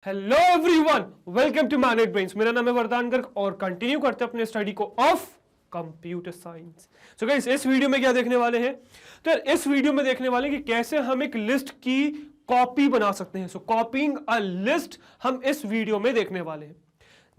Hello everyone, welcome to manage brains. मेरा नाम है वरदान गर्ग और कंटिन्यू करते हैं अपने स्टडी को of computer science. So guys, इस वीडियो में क्या देखने वाले हैं? तो इस वीडियो में देखने वाले हैं कि कैसे हम एक लिस्ट की कॉपी बना सकते हैं। सो कॉपिंग अ लिस्ट हम इस वीडियो में देखने वाले हैं।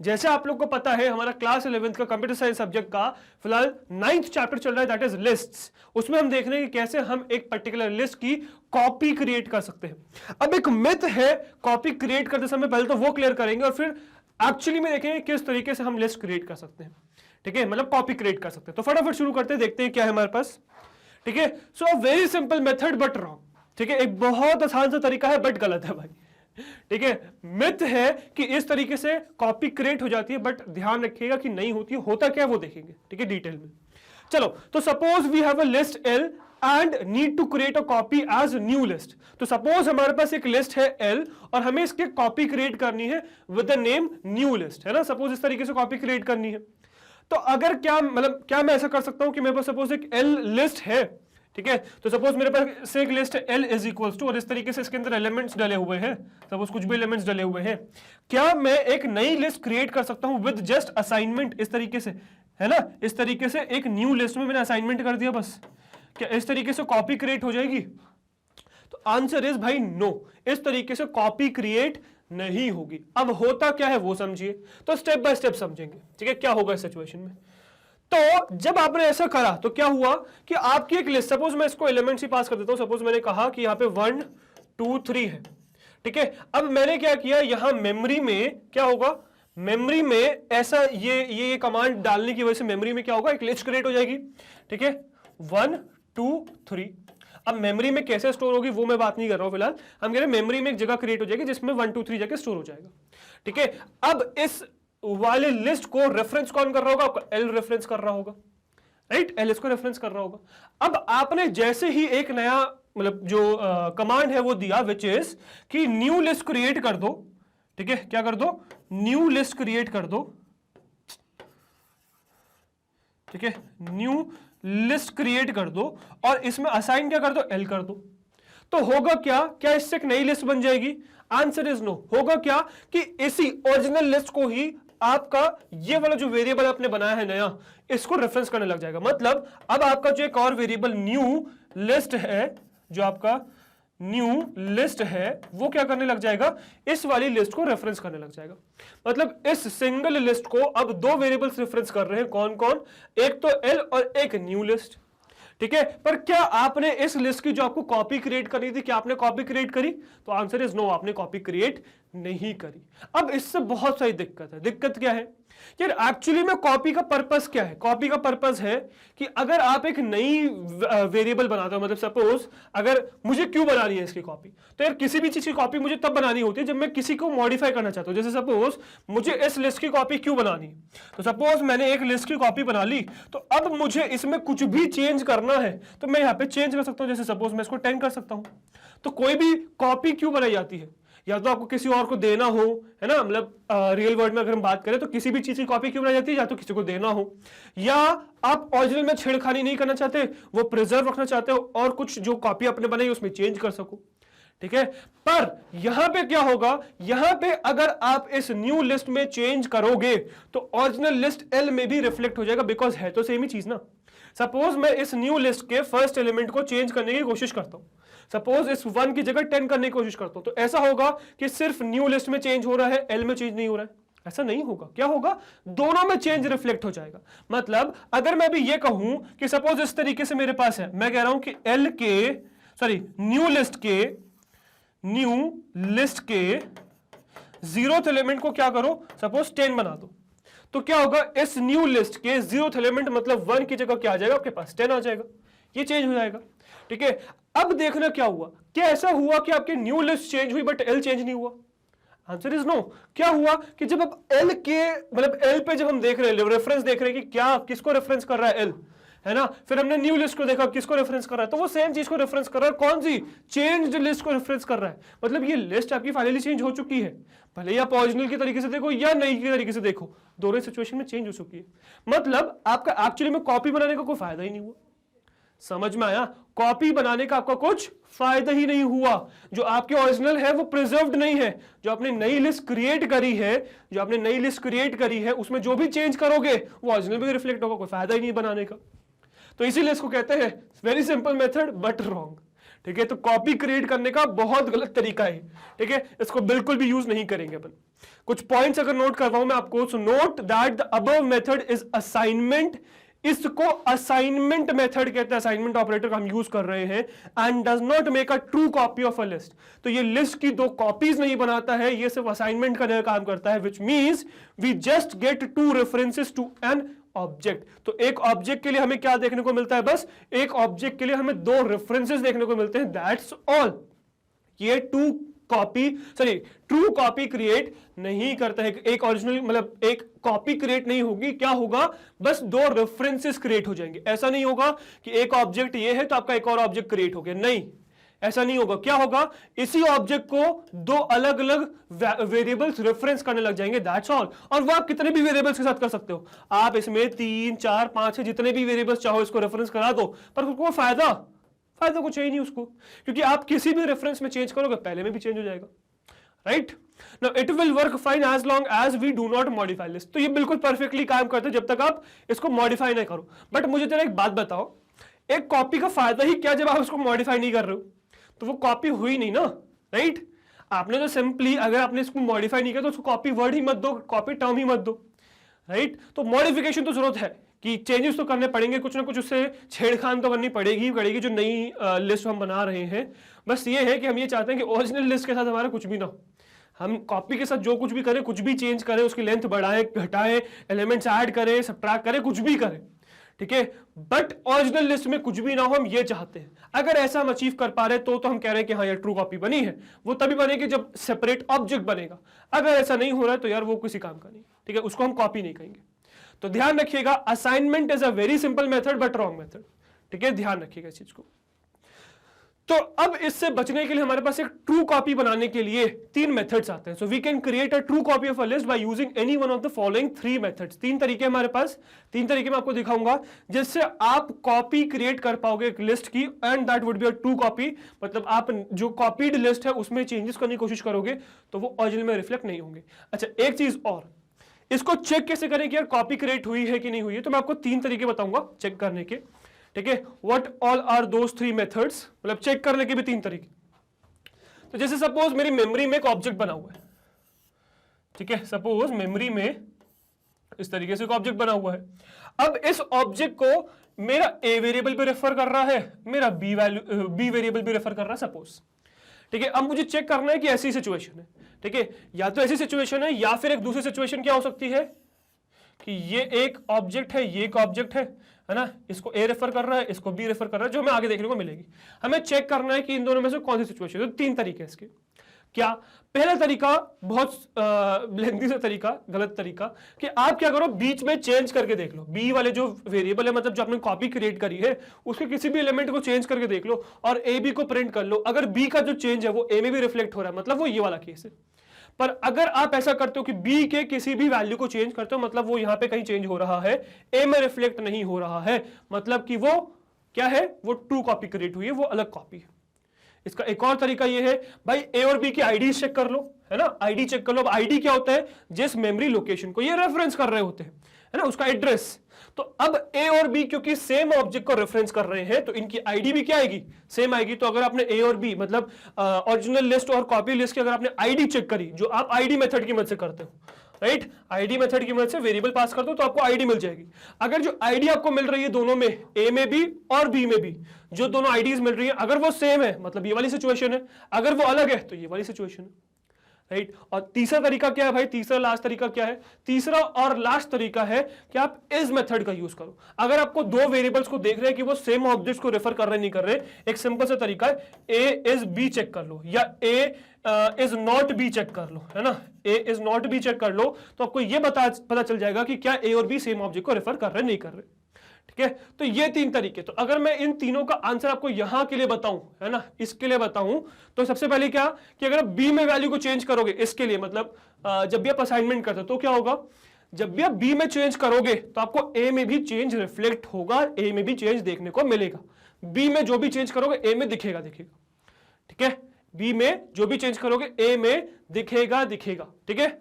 जैसे आप लोग को पता है, हमारा क्लास 11th का कंप्यूटर साइंस सब्जेक्ट का फिलहाल 9th चैप्टर चल रहा है, दैट इज लिस्ट्स। उसमें हम देख रहे हैं कि कैसे हम एक पर्टिकुलर लिस्ट की कॉपी क्रिएट कर सकते हैं। अब एक मिथ है, कॉपी क्रिएट करते समय पहले तो वो क्लियर करेंगे और फिर एक्चुअली में देखेंगे किस तरीके से हम लिस्ट क्रिएट कर सकते हैं। ठीक है, मतलब कॉपी क्रिएट कर सकते हैं। तो फटाफट शुरू करते हैं, देखते हैं क्या है हमारे पास। ठीक है, so very simple method but wrong. ठीक है, एक बहुत आसान सा तरीका है बट गलत है भाई। ठीक है, मिथ है कि इस तरीके से कॉपी क्रिएट हो जाती है, बट ध्यान रखिएगा कि नहीं होती है। होता क्या है वो देखेंगे, ठीक है, डिटेल में। चलो, तो suppose we have a list L and need to create a copy as new list. तो सपोज हमारे पास एक लिस्ट है एल और हमें इसकी कॉपी क्रिएट करनी है with the name new list, है ना। सपोज इस तरीके से कॉपी क्रिएट करनी है। तो अगर क्या मैं ऐसा कर सकता हूं कि मेरे पास सपोज एक एल लिस्ट है, ठीक है। तो सपोज मेरे पास एक लिस्ट है L इज इक्वल्स टू, और इस तरीके से इसके अंदर एलिमेंट्स डले हुए हैं, सपोज कुछ भी एलिमेंट्स डले हुए हैं। क्या मैं एक नई लिस्ट क्रिएट कर सकता हूं विद जस्ट असाइनमेंट, इस तरीके से, है ना। इस तरीके से एक न्यू लिस्ट में मैंने असाइनमेंट कर दिया बस। क्या इस तरीके से कॉपी क्रिएट हो जाएगी? तो आंसर इज भाई नो, इस तरीके से कॉपी क्रिएट नहीं होगी। अब होता क्या है वो समझिए, तो स्टेप बाय स्टेप समझेंगे। ठीक है, क्या होगा इस सिचुएशन में। तो जब आपने ऐसा करा तो क्या हुआ कि आपकी एक लिस्ट, सपोज मैं इसको एलिमेंट्स ही पास कर देता हूं। सपोज मैंने कहा कि यहां पे 1 2 3 है, ठीक है। अब मैंने क्या किया, यहां मेमोरी में क्या होगा, मेमोरी में ऐसा ये कमांड डालने की वजह से मेमोरी में क्या होगा, एक लिस्ट क्रिएट हो जाएगी। ठीक है, 1 2 3। अब मेमोरी में कैसे स्टोर होगी वो मैं बात नहीं कर रहा हूं फिलहाल। हम कह रहे हैं मेमोरी में एक जगह क्रिएट हो जाएगी जिसमें 1 2 3 जाके स्टोर हो जाएगा। ठीक है, अब इस वाले लिस्ट को रेफरेंस कौन कर रहा होगा? आपका एल रेफरेंस कर रहा होगा, राइट। एल इसको रेफरेंस कर रहा होगा। अब आपने जैसे ही एक नया मतलब जो कमांड है वो दिया, विच इज कि न्यू लिस्ट क्रिएट कर दो। ठीक है, क्या कर दो? न्यू लिस्ट क्रिएट कर दो। ठीक है, न्यू लिस्ट क्रिएट कर दो और इसमें असाइन क्या कर दो? एल कर दो। तो होगा क्या इससे एक नई लिस्ट बन जाएगी? Answer is no. होगा क्या कि इसी ओरिजिनल लिस्ट को ही आपका ये वाला जो वेरिएबल आपने बनाया है नया, इसको रेफरेंस करने लग जाएगा। मतलब अब आपका जो एक और वेरिएबल न्यू लिस्ट है, जो आपका न्यू लिस्ट है, वो क्या करने लग जाएगा? इस वाली लिस्ट को रेफरेंस करने लग जाएगा। मतलब इस सिंगल लिस्ट को अब दो वेरिएबल्स रेफरेंस कर रहे हैं। कौन कौन? एक तो एल और एक न्यू लिस्ट। ठीक है, पर क्या आपने इस लिस्ट की जो आपको कॉपी क्रिएट करनी थी, क्या आपने कॉपी क्रिएट करी? तो आंसर इज नो, आपने कॉपी क्रिएट नहीं करी। अब इससे बहुत सारी दिक्कत है। दिक्कत क्या है यार? एक्चुअली में कॉपी का पर्पस क्या है? कॉपी का पर्पस है कि अगर आप एक नई वेरिएबल बनाते हो, मतलब सपोज अगर मुझे क्यों बनानी है इसकी कॉपी, तो यार किसी भी चीज की कॉपी मुझे तब बनानी होती है जब मैं किसी को मॉडिफाई करना चाहता हूं। जैसे सपोज मुझे इस लिस्ट की कॉपी क्यों बनानी है, तो सपोज मैंने एक लिस्ट की कॉपी बना ली, तो अब मुझे इसमें कुछ भी चेंज करना है तो मैं यहां पे चेंज कर सकता हूं। जैसे सपोज मैं इसको 10 कर सकता हूं। तो कोई भी कॉपी क्यों बनाई जाती है? या तो आपको किसी और को देना हो, है ना, मतलब रियल वर्ल्ड में अगर हम बात करें तो किसी भी चीज की कॉपी क्यों बनाई जाती है? या तो किसी को देना हो, या आप ओरिजिनल में छेड़खानी नहीं करना चाहते, वो प्रिजर्व रखना चाहते हो और कुछ जो कॉपी आपने बनाई उसमें चेंज कर सको। ठीक है, पर यहां पे क्या होगा, यहां पे अगर आप इस न्यू लिस्ट में चेंज करोगे तो ओरिजिनल लिस्ट एल में भी रिफ्लेक्ट हो जाएगा, बिकॉज है तो सेम ही चीज ना। सपोज मैं इस न्यू लिस्ट के फर्स्ट एलिमेंट को चेंज करने की कोशिश करता हूं, सपोज इस 1 की जगह 10 करने की कोशिश करता हूं, तो ऐसा होगा कि सिर्फ न्यू लिस्ट में चेंज हो रहा है, एल में चेंज नहीं हो रहा है। ऐसा नहीं होगा। क्या होगा? दोनों में चेंज रिफ्लेक्ट हो जाएगा। मतलब अगर मैं भी ये कहूं कि सपोज इस तरीके से मेरे पास है, मैं कह रहा हूं कि एल के न्यू लिस्ट के 0th एलिमेंट को क्या करो, सपोज 10 बना दो, तो क्या होगा? इस न्यू लिस्ट के 0th एलिमेंट मतलब 1 की जगह क्या आ जाएगा? आपके पास 10 आ जाएगा। ये चेंज हो जाएगा। ठीक है, अब देखना क्या हुआ। क्या ऐसा हुआ कि आपकी न्यू लिस्ट चेंज हुई बट एल चेंज नहीं हुआ? Answer is no. क्या हुआ कि जब आप एल के मतलब एल पे जब हम देख रहे हैं, रेफरेंस देख रहे हैं कि क्या किसको रेफरेंस कर रहा है एल, है ना, फिर हमने न्यू लिस्ट को देखा किसको रेफरेंस कर रहा है, तो वो सेम चीज को रेफरेंस कर रहा है। कौन सी? चेंज्ड लिस्ट को रेफरेंस कर रहा है। मतलब ये लिस्ट आपकी फाइनली चेंज हो चुकी है, भले ही आप ओरिजिनल के तरीके से देखो या नई के तरीके से देखो, दोनों सिचुएशन में चेंज हो चुकी है। मतलब आपका एक्चुअली में कॉपी बनाने का कोई फायदा ही नहीं हुआ। समझ में आया? कॉपी बनाने का आपका कुछ फायदा ही नहीं हुआ। जो आपके ओरिजिनल है वो प्रिजर्व्ड नहीं है। जो आपने नई लिस्ट क्रिएट करी है, उसमें जो भी चेंज करोगे वो ओरिजिनल में रिफ्लेक्ट होगा, कोई फायदा ही नहीं बनाने का। तो इसीलिए इसको कहते हैं very simple method but wrong. ठीक है, तो कॉपी क्रिएट करने का बहुत गलत तरीका है। ठीक है, इसको बिल्कुल भी यूज नहीं करेंगे अपन। कुछ पॉइंट्स अगर नोट करवाऊं मैं आपको, so note that the above method is assignment. इसको असाइनमेंट मेथड कहते हैं, असाइनमेंट ऑपरेटर का हम यूज कर रहे हैं। And does not make a true copy of a list. तो ये लिस्ट की दो कॉपीज नहीं बनाता है, ये सिर्फ असाइनमेंट का काम करता है, which means we just get to references to an object. तो एक ऑब्जेक्ट के लिए हमें क्या देखने को मिलता है? बस एक ऑब्जेक्ट के लिए हमें दो रेफरेंसेस देखने को मिलते हैं, दैट्स ऑल। ये ट्रू कॉपी क्रिएट नहीं करता है। एक ओरिजिनल मतलब एक कॉपी क्रिएट नहीं होगी, क्या होगा? बस दो रेफरेंसेस क्रिएट हो जाएंगे। ऐसा नहीं होगा कि एक ऑब्जेक्ट ये है तो आपका एक और ऑब्जेक्ट क्रिएट हो गया, नहीं, ऐसा नहीं होगा। क्या होगा? इसी ऑब्जेक्ट को दो अलग अलग वेरिएबल्स रेफरेंस करने लग जाएंगे, दैट्स ऑल। और वो आप कितने भी वेरिएबल्स के साथ कर सकते हो। आप इसमें 3, 4, 5 जितने भी वेरिएबल्स चाहो इसको रेफरेंस करा दो, पर उसको फायदा कुछ है ही नहीं उसको, क्योंकि आप किसी भी रेफरेंस में चेंज करोगे पहले में भी चेंज हो जाएगा, right? Now it will work fine as long as we do not modify list. तो ये बिल्कुल परफेक्टली काम करता है जब तक आप इसको मॉडिफाई नहीं करो। बट मुझे जरा एक बात बताओ, एक कॉपी का फायदा ही क्या जब आप उसको मॉडिफाई नहीं कर रहे हो? तो वो कॉपी हुई नहीं ना, राइट? आपने तो सिंपली अगर आपने इसको मॉडिफाई नहीं किया तो उसको कॉपी वर्ड ही मत दो, कॉपी टर्म ही मत दो, राइट? तो मॉडिफिकेशन तो जरूरत है कि चेंजेस तो करने पड़ेंगे, कुछ ना कुछ उससे छेड़खान तो करनी पड़ेगी जो नई लिस्ट हम बना रहे हैं। बस ये है कि हम ये चाहते हैं कि ओरिजिनल लिस्ट के साथ हमारा कुछ भी ना हो। हम कॉपी के साथ जो कुछ भी करें, कुछ भी चेंज करें, उसकी लेंथ बढ़ाएं, घटाएं, एलिमेंट्स ऐड करें, सबट्रैक्ट करें, कुछ भी करें, ठीक है? बट ओरिजिनल लिस्ट में कुछ भी ना हो, हम ये चाहते हैं। अगर ऐसा हम अचीव कर पा रहे तो हम कह रहे हैं कि हाँ यार ट्रू कॉपी बनी है। वो तभी बनेगी जब सेपरेट ऑब्जेक्ट बनेगा। अगर ऐसा नहीं हो रहा है तो यार वो किसी काम का नहीं, ठीक है? उसको हम कॉपी नहीं कहेंगे। तो ध्यान रखिएगा, assignment is a very simple method but wrong method, ठीक है? ध्यान रखिएगा इस चीज को। तो अब इससे बचने के लिए हमारे पास एक ट्रू कॉपी बनाने के लिए 3 मेथड्स आते हैं। So we can create a true copy of a list by using any one of the following 3 methods. 3 तरीके हमारे पास, 3 तरीके मैं आपको दिखाऊंगा जिससे आप कॉपी क्रिएट कर पाओगे एक लिस्ट की, and that would be a true copy. मतलब आप जो कॉपीड लिस्ट है उसमें चेंजेस करने की कोशिश करोगे तो वो ओरिजिनल में रिफ्लेक्ट नहीं होंगे। अच्छा, एक चीज और, इसको चेक कैसे करें कि यार कॉपी क्रिएट हुई है कि नहीं हुई है? तो मैं आपको 3 तरीके बताऊंगा चेक करने के, ठीक है? What all are those 3 methods, मतलब चेक करने के भी 3 तरीके। तो जैसे सपोज मेरी मेमोरी में एक ऑब्जेक्ट बना हुआ है, ठीक है? सपोज मेमोरी में इस तरीके से एक ऑब्जेक्ट बना हुआ है। अब इस ऑब्जेक्ट को मेरा ए वेरिएबल भी रेफर कर रहा है, मेरा बी वेरिएबल भी रेफर कर रहा है सपोज, ठीक है? अब मुझे चेक करना है कि ऐसी सिचुएशन है, ठीक है? या तो ऐसी सिचुएशन है या फिर एक दूसरी सिचुएशन क्या हो सकती है कि ये एक ऑब्जेक्ट है, ये एक ऑब्जेक्ट है ना? इसको ए रेफर कर रहा है, इसको बी रेफर कर रहा है, जो हमें आगे देखने को मिलेगी। हमें चेक करना है कि इन दोनों में से कौन सी सिचुएशन है। तो 3 तरीके हैं इसके। क्या? पहला तरीका बहुत लेंथी सा तरीका, गलत तरीका, कि आप क्या करो, बीच में चेंज करके देख लो। बी वाले जो वेरिएबल है, मतलब जो आपने कॉपी क्रिएट करी है, उसके किसी भी एलिमेंट को चेंज करके देख लो और ए बी को प्रिंट कर लो। अगर बी का जो चेंज है वो ए में भी रिफ्लेक्ट हो रहा है, मतलब वो ये वाला केस है। पर अगर आप ऐसा करते हो कि बी के किसी भी वैल्यू को चेंज करते हो, मतलब वो यहां पे कहीं चेंज हो रहा है, ए में रिफ्लेक्ट नहीं हो रहा है, मतलब कि वो क्या है, वो ट्रू कॉपी क्रिएट हुई है, वो अलग कॉपी है। इसका एक और तरीका ये है, भाई ए और बी की आईडी चेक कर लो, है ना? आईडी चेक कर लो। अब आईडी क्या होता है? जिस मेमोरी लोकेशन को ये रेफरेंस कर रहे होते हैं, है ना, उसका एड्रेस। तो अब ए और बी क्योंकि सेम ऑब्जेक्ट को रेफरेंस कर रहे हैं तो इनकी आईडी भी क्या आएगी? सेम आएगी। तो अगर आपने ए और बी मतलब ओरिजिनल लिस्ट और कॉपी लिस्ट की अगर आपने आईडी चेक करी, जो आप आईडी मेथड की मदद से करते हो, राइट? आईडी मेथड की मदद से वेरिएबल पास कर दो तो आपको आईडी मिल जाएगी। अगर जो आईडी आपको मिल रही है दोनों में, ए में भी और बी में भी, जो दोनों आईडीज मिल रही है, अगर वो सेम है मतलब ये वाली सिचुएशन है, अगर वो अलग है तो ये वाली सिचुएशन है, राइट? और तीसरा तरीका क्या है भाई? तीसरा लास्ट तरीका क्या है? तीसरा और लास्ट तरीका है कि आप इस मेथड का यूज करो। अगर आपको 2 वेरिएबल्स को देख रहे हैं कि वो सेम ऑब्जेक्ट्स को रेफर कर रहे नहीं कर रहे, एक सिंपल सा तरीका है, ए इज बी चेक कर लो या ए इज नॉट बी चेक कर लो, है ना? ए इज नॉट बी चेक कर लो तो आपको ये पता चल जाएगा कि क्या ए और बी सेम ऑब्जेक्ट को रेफर कर रहे नहीं कर रहे, ठीक है? तो ये 3 तरीके। तो अगर मैं इन तीनों का आंसर आपको यहां के लिए बताऊं, है ना, इसके लिए बताऊं, तो सबसे पहले क्या कि अगर बी में वैल्यू को चेंज करोगे, इसके लिए मतलब जब भी आप असाइनमेंट करते हो तो क्या होगा, जब भी आप बी में चेंज करोगे तो आपको ए में भी चेंज रिफ्लेक्ट होगा, ए में भी चेंज देखने को मिलेगा। बी में जो भी चेंज करोगे ए में दिखेगा दिखेगा, ठीक है, बी में जो भी चेंज करोगे ए में दिखेगा दिखेगा, ठीक है।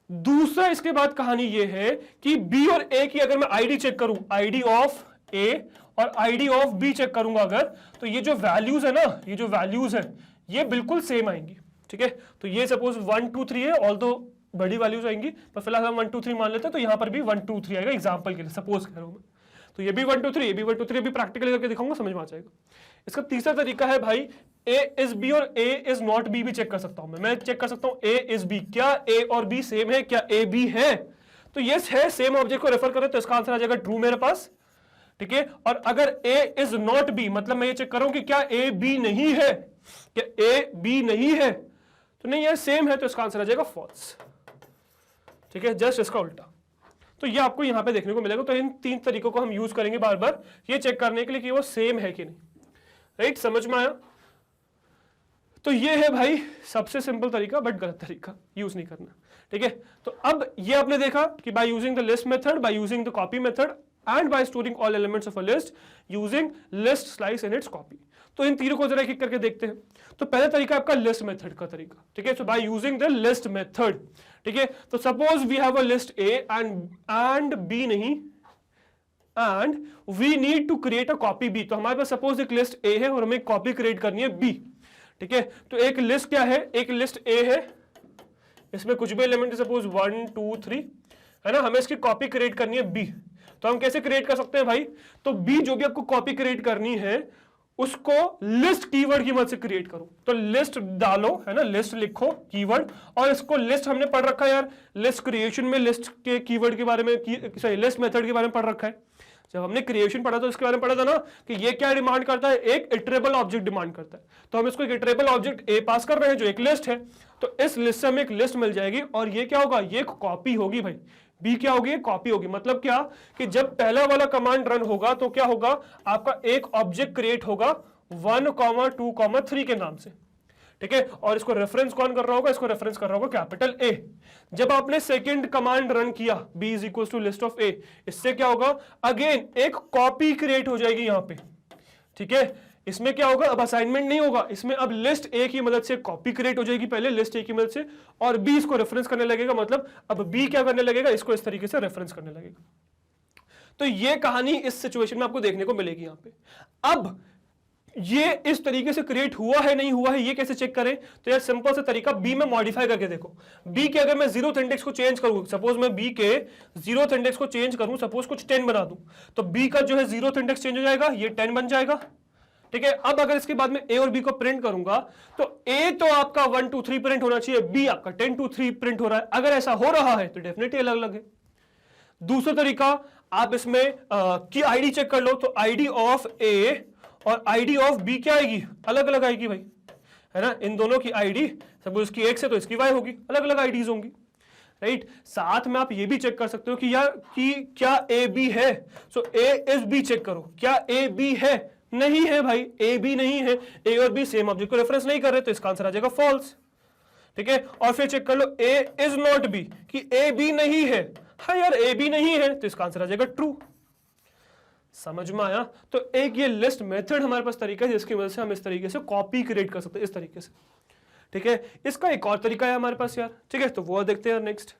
दूसरा इसके बाद कहानी ये है कि बी और ए की अगर मैं आईडी चेक करूं, आईडी ऑफ ए और आईडी ऑफ बी चेक करूंगा अगर, तो ये जो वैल्यूज है ना, ये जो वैल्यूज है ये बिल्कुल सेम आएंगी, ठीक है। तो ये सपोज 1 2 3 है, ऑल्दो बड़ी वैल्यूज आएंगी, पर फिलहाल हम 1 2 3 मान लेते हैं, तो यहां पर भी 1 2 3 आएगा एग्जांपल के लिए, सपोज कह रहा हूं मैं। तो ये भी 1 2 3, ये भी 1 2 3, भी प्रैक्टिकली करके दिखाऊंगा, समझ में आ जाएगा। इसका तीसरा तरीका है भाई ए इज बी और ए इज नॉट बी भी चेक कर सकता हूं मैं चेक कर सकता हूं ए इज बी, क्या ए और बी सेम है, क्या ए बी है, तो यस है, सेम ऑब्जेक्ट को रेफर करें तो इसका आंसर आ जाएगा ट्रू मेरे पास, ठीक है। और अगर ए इज नॉट बी, मतलब मैं ये चेक करूं कि क्या ए बी नहीं है, क्या ए बी नहीं है, तो नहीं, ये सेम है, तो इसका आंसर आ जाएगा फॉल्स, ठीक है, जस्ट इसका उल्टा। तो ये आपको यहां पे देखने को मिलेगा। तो इन 3 तरीकों को हम यूज करेंगे बार बार ये चेक करने के लिए कि वो सेम है कि नहीं, राइट, समझ में आया। तो ये है भाई सबसे सिंपल तरीका, बट गलत तरीका, यूज नहीं करना, ठीक है। तो अब ये आपने देखा कि bye using the list method, bye using the copy method and bye storing all elements of a list using list slice in its copy. तो इन तीनों को जरा एक एक करके देखते हैं। तो पहला तरीका आपका लिस्ट मेथड का तरीका, ठीक है। So by using the list method, ठीक है। तो suppose we have a list A and B नहीं, and we need to create a copy B. तो हमारे पास सपोज एक लिस्ट ए है और हमें कॉपी क्रिएट करनी है बी, ठीक है। तो एक लिस्ट क्या है, एक लिस्ट ए है, इसमें कुछ भी एलिमेंट सपोज 1 2 3 है ना, हमें इसकी कॉपी क्रिएट करनी है बी। तो हम कैसे क्रिएट कर सकते हैं भाई, तो बी जो भी आपको कॉपी क्रिएट करनी है उसको लिस्ट कीवर्ड की मदद से क्रिएट करो। तो लिस्ट डालो, है ना, लिस्ट लिखो कीवर्ड, और इसको लिस्ट हमने पढ़ रखा है यार, लिस्ट क्रिएशन में लिस्ट के कीवर्ड के बारे में, सॉरी लिस्ट मेथड के बारे में पढ़ रखा है। जब हमने क्रिएशन पढ़ा तो इसके बारे में पढ़ा था ना कि ये क्या डिमांड करता है, एक इटरेबल ऑब्जेक्ट डिमांड करता है। तो हम इसको एक इटरेबल ऑब्जेक्ट ए पास कर रहे हैं जो एक लिस्ट है, तो इस लिस्ट से हमें एक लिस्ट मिल जाएगी और ये क्या होगा, ये कॉपी होगी भाई, बी क्या होगी, कॉपी होगी। मतलब क्या कि जब पहला वाला कमांड रन होगा तो क्या होगा, आपका एक ऑब्जेक्ट क्रिएट होगा 1 2 3 के नाम से, ठीक है। और इसको रेफरेंस कौन कर रहा होगा, इसको रेफरेंस कर रहा होगा कैपिटल ए। जब आपने सेकंड कमांड रन किया b is equal to list of A, इससे क्या होगा, अगेन एक कॉपी क्रिएट हो जाएगी यहां पे, ठीक है। इसमें क्या होगा, अब असाइनमेंट नहीं होगा, इसमें अब लिस्ट ए की मदद से कॉपी क्रिएट हो जाएगी पहले लिस्ट ए की मदद से, और बी इसको रेफरेंस करने लगेगा। मतलब अब बी क्या करने लगेगा, इसको इस तरीके से रेफरेंस करने लगेगा। तो ये कहानी इस सिचुएशन में आपको देखने को मिलेगी यहां पे। अब ये इस तरीके से क्रिएट हुआ है नहीं हुआ है ये कैसे चेक करें, तो यार सिंपल सा तरीका, बी में मॉडिफाई करके देखो। बी के अगर मैं 0th इंडेक्स को चेंज करूं, सपोज मैं बी के 0th इंडेक्स को चेंज करूं, सपोज कुछ 10 बना दूं, तो बी का जो है 0th इंडेक्स चेंज हो जाएगा, ये 10 बन जाएगा, ठीक है। अब अगर इसके बाद में ए और बी को प्रिंट करूंगा तो ए तो आपका 1 2 3 प्रिंट होना चाहिए, बी आपका 10 2 3 प्रिंट हो रहा है। अगर ऐसा हो रहा है तो डेफिनेटली अलग अलग है। दूसरा तरीका, आप इसमें की आईडी चेक कर लो, तो आईडी ऑफ ए और आईडी ऑफ बी क्या आएगी, अलग अलग आएगी भाई, है ना। इन दोनों की आईडी, सपोज इसकी एक्स है तो इसकी वाई होगी, अलग अलग आईडीज होंगी, राइट। साथ में आप ये भी चेक कर सकते हो कि यार कि क्या ए बी है, सो ए इज बी चेक करो, क्या ए बी है, नहीं है भाई, ए बी नहीं है, ए और बी सेम ऑब्जेक्ट को रेफरेंस नहीं कर रहे, तो इसका आंसर आ जाएगा फॉल्स, ठीक है। और फिर चेक कर लो ए इज नॉट बी, कि ए बी नहीं है, हाँ यार ए बी नहीं है, तो इसका आंसर आ जाएगा ट्रू। समझ में आया। तो एक ये लिस्ट मेथड हमारे पास तरीका है जिसकी वजह से हम इस तरीके से कॉपी क्रिएट कर सकते हैं, इस तरीके से, ठीक है। इसका एक और तरीका है हमारे पास यार, ठीक है, तो वो देखते हैं नेक्स्ट,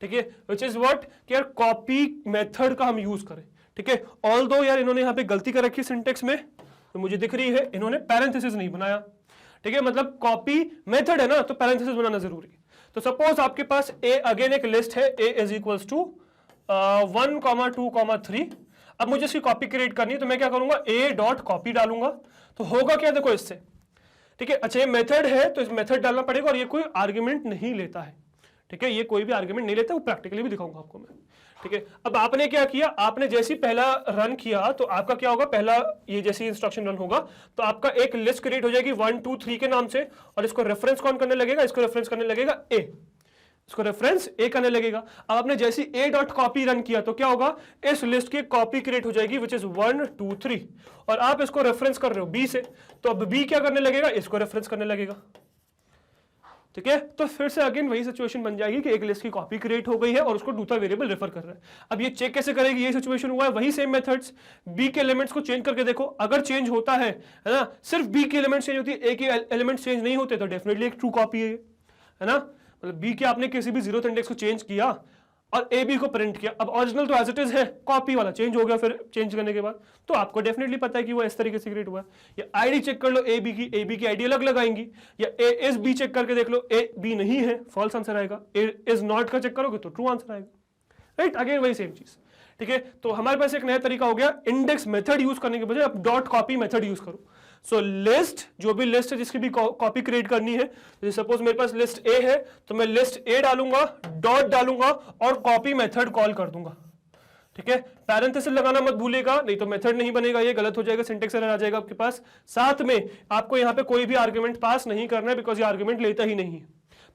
ठीक है, विच इज व्हाट कि यार कॉपी मेथड का हम यूज करें, ठीक है। ऑल्दो यार इन्होंने यहाँ पे गलती कर रखी है सिंटेक्स में, तो मुझे दिख रही है, इन्होंने पैरेंथेसिस नहीं बनाया, ठीक है। मतलब कॉपी मेथड है ना, तो पैरेंथेसिस बनाना जरूरी है। तो सपोज आपके पास ए, अगेन एक लिस्ट है, ए इज इक्वल्स टू 1 2 3। अब मुझे इसकी कॉपी क्रिएट करनी है, तो मैं क्या करूंगा, ए डॉट कॉपी डालूंगा, तो होगा क्या, देखो इससे, ठीक है। अच्छा ये मेथड है तो इस मेथड डालना पड़ेगा, और ये कोई आर्ग्यूमेंट नहीं लेता है, ठीक है, ये कोई भी आर्ग्यूमेंट नहीं लेता, वो प्रैक्टिकली भी दिखाऊंगा आपको मैं, ठीक है। अब आपने क्या किया, आपने जैसे पहला रन किया तो आपका क्या होगा, पहला ये जैसे इंस्ट्रक्शन रन होगा तो आपका एक लिस्ट क्रिएट हो जाएगी 1 2 3 के नाम से, और इसको रेफरेंस कौन करने लगेगा, इसको रेफरेंस करने लगेगा ए, इसको रेफरेंस ए करने लगेगा। अब आपने जैसे ए डॉट कॉपी रन किया तो क्या होगा, इस लिस्ट की कॉपी क्रिएट हो जाएगी विच इज 1 2 3, और आप इसको रेफरेंस कर रहे हो बी से, तो अब बी क्या करने लगेगा, इसको रेफरेंस करने लगेगा, ठीक है। तो फिर से अगेन वही सिचुएशन बन जाएगी कि एक लिस्ट की कॉपी क्रिएट हो गई है और उसको दूसरा वेरिएबल रेफर कर रहा है। अब ये चेक कैसे करेगी, ये सिचुएशन हुआ है, वही सेम मेथड्स, बी के एलिमेंट्स को चेंज करके देखो, अगर चेंज होता है ना, सिर्फ बी के एलिमेंट्स चेंज होती है, ए के एलिमेंट्स चेंज नहीं होते, तो डेफिनेटली एक ट्रू कॉपी है ना। मतलब बी के आपने किसी भी 0th इंडेक्स को चेंज किया और ए बी को प्रिंट किया, अब ओरिजिनल तो एज इट इज है, कॉपी वाला चेंज हो गया फिर चेंज करने के बाद, तो आपको डेफिनेटली पता है कि वो इस तरीके से क्रिएट हुआ है। या आईडी चेक कर लो ए बी की आईडी अलग लगाएंगी, या ए इज बी चेक करके देख लो, ए बी नहीं है, फॉल्स आंसर आएगा, ए इज नॉट का चेक करोगे तो ट्रू आंसर आएगा, राइट। अगेन वही सेम चीज, ठीक है। तो हमारे पास एक नया तरीका हो गया, इंडेक्स मेथड यूज करने के बजाय अब डॉट कॉपी मेथड यूज करो। सो लिस्ट, जो भी लिस्ट है जिसकी भी कॉपी क्रिएट करनी है, जैसे सपोज मेरे पास लिस्ट ए है तो मैं लिस्ट ए डालूंगा, डॉट डालूंगा और कॉपी मेथड कॉल कर दूंगा, ठीक है। पैरेंथेसिस लगाना मत भूलेगा, नहीं तो मेथड नहीं बनेगा, ये गलत हो जाएगा, सिंटेक्स एरर आ जाएगा आपके पास। साथ में आपको यहाँ पे कोई भी आर्गुमेंट पास नहीं करना है, बिकॉज ये आर्गुमेंट लेता ही नहीं है।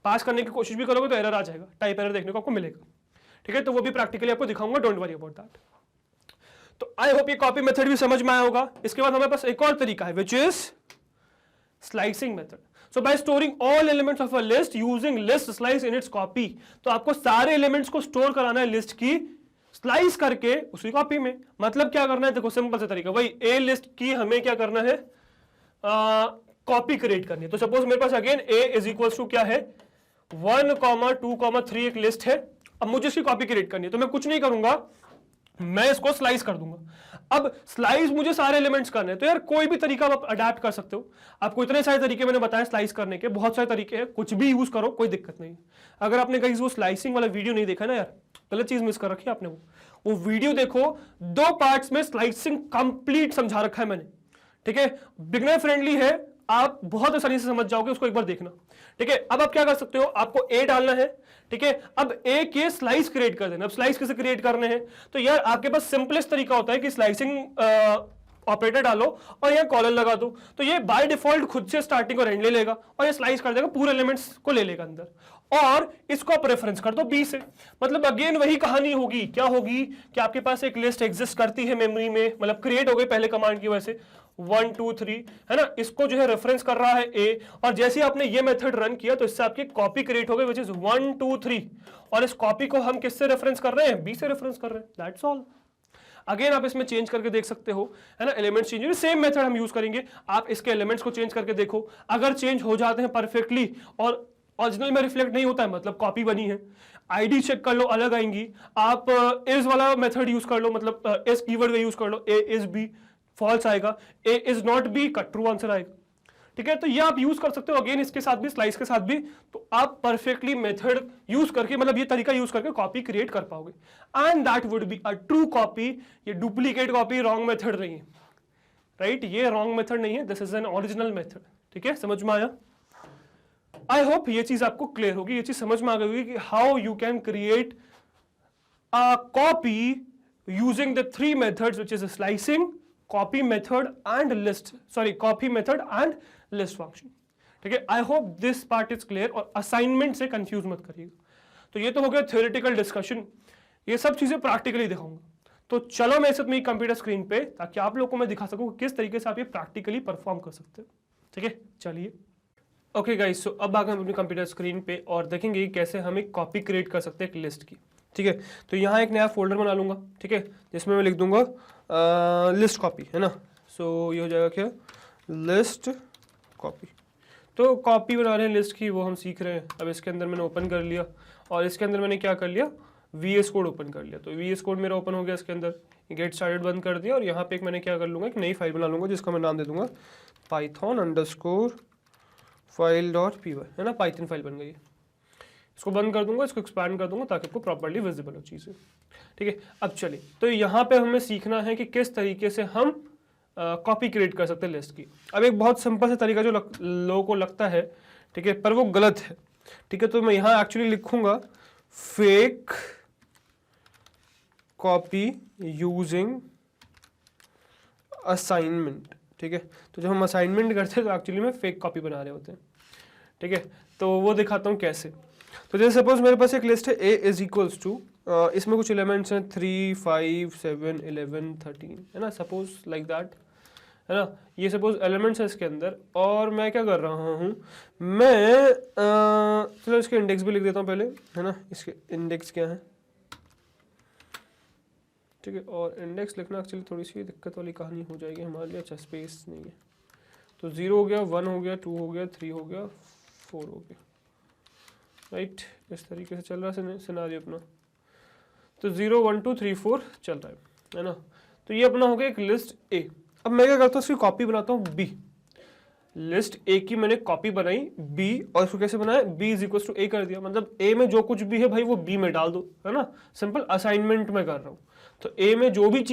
पास करने की कोशिश भी करोगे तो एरर आ जाएगा, टाइप एरर देखने को आपको मिलेगा, ठीक है। तो वो भी प्रैक्टिकली आपको दिखाऊंगा, डोंट वरी अबाउट दैट। तो आई होप ये कॉपी मेथड भी समझ में आया होगा। इसके बाद हमारे पास एक और तरीका है, which is slicing method. So bye storing all elements of a list using list slice in its copy, तो आपको सारे एलिमेंट्स को स्टोर कराना है लिस्ट की स्लाइस करके उसी कॉपी में। मतलब क्या करना है, देखो सिंपल सा तरीका, वही ए लिस्ट की हमें क्या करना है, कॉपी क्रिएट करनी है। तो सपोज मेरे पास again A is equal to क्या है, 1, 2, 3 एक लिस्ट है, अब मुझे इसकी कॉपी क्रिएट करनी है, तो मैं कुछ नहीं करूंगा, मैं इसको स्लाइस कर दूंगा। अब स्लाइस मुझे सारे एलिमेंट्स करने हैं, तो यार कोई भी तरीका आप अडेप्ट कर सकते हो। आपको इतने सारे तरीके मैंने बताया स्लाइस करने के, बहुत सारे तरीके हैं, कुछ भी यूज करो, कोई दिक्कत नहीं। अगर आपने कहीं वो स्लाइसिंग वाला वीडियो नहीं देखा ना यार, गलत चीज मिस कर रखी है आपने। वो वीडियो देखो, 2 पार्ट्स में स्लाइसिंग कंप्लीट समझा रखा है मैंने, ठीक है। बिगिनर फ्रेंडली है, आप बहुत आसानी से समझ जाओगे, उसको एक बार देखना, ठीक है। अब आप क्या कर सकते हो, आपको ए डालना है, ठीक है। अब ए के स्लाइस क्रिएट कर देना। अब स्लाइस कैसे क्रिएट करने हैं, तो यार आपके पास सिंपलेस्ट तरीका होता है कि स्लाइसिंग ऑपरेटर डालो और यहाँ कॉलन लगा दो, तो ये बाय डिफॉल्ट खुद से स्टार्टिंग और एंड ले लेगा और ये स्लाइस कर देगा, पूरे एलिमेंट्स को ले लेगा अंदर, और इसको आप रेफरेंस कर दो बी से। मतलब अगेन वही कहानी होगी, क्या होगी कि आपके पास एक लिस्ट एग्जिस्ट करती है मेमोरी में, मतलब क्रिएट हो गई पहले कमांड की वजह से, 1, 2, 3 है ना, इसको जो है रेफरेंस कर रहा है ए, और जैसे आपने ये मेथड रन किया तो इससे आपकी कॉपी क्रिएट हो गई विच इज 1, 2, 3, और इस कॉपी को हम किससे रेफरेंस कर रहे हैं, बी से रेफरेंस कर रहे हैं, दैट्स ऑल। अगेन आप इसमें चेंज करके देख सकते हो, है ना, एलिमेंट्स चेंज, सेम मेथड हम यूज करेंगे। आप इसके एलिमेंट्स को चेंज करके देखो, अगर चेंज हो जाते हैं परफेक्टली और ओरिजिनल में रिफ्लेक्ट नहीं होता है, मतलब कॉपी बनी है। आईडी चेक कर लो, अलग आएंगी। आप इज वाला मेथड यूज कर लो, मतलब इस कीवर्ड का यूज कर लो, ए इज बी, फॉल्स आएगा, ए इज नॉट बी का ट्रू आंसर आएगा, ठीक है। तो ये आप यूज कर सकते हो अगेन इसके साथ भी, स्लाइस के साथ भी। तो आप परफेक्टली मेथड यूज करके, मतलब ये तरीका यूज करके कॉपी क्रिएट कर पाओगे, and that would be a true copy. ये डुप्लीकेट कॉपी, रॉन्ग मेथड नहीं है, राइट, ये रॉन्ग मेथड नहीं है, this is an original method, ठीक है। समझ में आया? आई होप ये चीज आपको क्लियर होगी, ये चीज समझ में आ गई होगी कि how you can create a copy using the 3 methods which is slicing, copy method and list, sorry copy method and list function, ठीक है। I hope this part is clear, और असाइनमेंट से कंफ्यूज मत करिएगा। तो ये तो हो गया थ्योरेटिकल डिस्कशन, ये सब चीजें प्रैक्टिकली दिखाऊंगा। तो चलो मैं इस वक्त मेरी कंप्यूटर स्क्रीन पे, ताकि आप लोगों को मैं दिखा सकूं किस तरीके से आप ये प्रैक्टिकली परफॉर्म कर सकते हो, ठीक है। चलिए ओके गाइस, सो अब आगे हम अपनी कंप्यूटर स्क्रीन पे और देखेंगे कैसे हम एक कॉपी क्रिएट कर सकते हैं एक लिस्ट की, ठीक है। तो यहाँ एक नया फोल्डर बना लूंगा, ठीक है, जिसमें मैं लिख दूंगा लिस्ट कॉपी, है ना। सो ये हो जाएगा क्या, लिस्ट कॉपी। तो कॉपी बना रहे हैं लिस्ट की, वो हम सीख रहे हैं। अब इसके अंदर मैंने ओपन कर लिया, और इसके अंदर मैंने क्या कर लिया, VS कोड ओपन कर लिया। तो VS कोड मेरा ओपन हो गया, इसके अंदर गेट स्टार्टेड बंद कर दिया, और यहाँ पे एक मैंने क्या कर लूँगा, एक नई फाइल बना लूँगा जिसका मैं नाम दे दूंगा python_file.py, है ना, पाइथन फाइल बन गई है। इसको बंद कर दूंगा, इसको एक्सपैंड कर दूंगा ताकि आपको प्रॉपर्ली विजिबल हो चीज़ें, ठीक है। अब चलिए, तो यहाँ पे हमें सीखना है कि किस तरीके से हम कॉपी क्रिएट कर सकते हैं लिस्ट की। अब एक बहुत सिंपल सा तरीका जो लोगों को लगता है, ठीक है, पर वो गलत है, ठीक है। तो मैं यहाँ एक्चुअली लिखूंगा फेक कॉपी यूजिंग असाइनमेंट, ठीक है। तो जब हम असाइनमेंट करते हैं तो एक्चुअली में फेक कॉपी बना रहे होते हैं, ठीक है। तो वो दिखाता हूँ कैसे। तो जैसे सपोज मेरे पास एक लिस्ट है ए इज इक्वल्स टू, इसमें कुछ एलिमेंट्स हैं 3, 5, 7, 11, 13, है ना, सपोज लाइक दैट, है ना, ये सपोज एलिमेंट्स है इसके अंदर, और मैं क्या कर रहा हूँ, मैं चलो इसके इंडेक्स भी लिख देता हूँ पहले, है ना, इसके इंडेक्स क्या है, ठीक है। और इंडेक्स लिखना एक्चुअली थोड़ी सी दिक्कत वाली कहानी हो जाएगी हमारे लिए। अच्छा, स्पेस नहीं है, तो 0 हो गया, 1 हो गया, 2 हो गया, 3 हो गया, 4 हो गया, राइट। इस तरीके से चल रहा है सिनेरियो अपना। तो 0 1 2 3 4 चल रहा है ना। तो ये अपना हो गया एक लिस्ट ए। अब मैं क्या करता हूँ, इसकी कॉपी बनाता हूँ बी। लिस्ट ए की मैंने कॉपी बनाई बी, और इसको कैसे बनाया, बी इज इक्वल टू ए कर दिया, मतलब ए में जो कुछ भी है भाई वो बी में डाल दो, है ना। सिंपल असाइनमेंट में कर रहा हूँ, तो ए में जो भी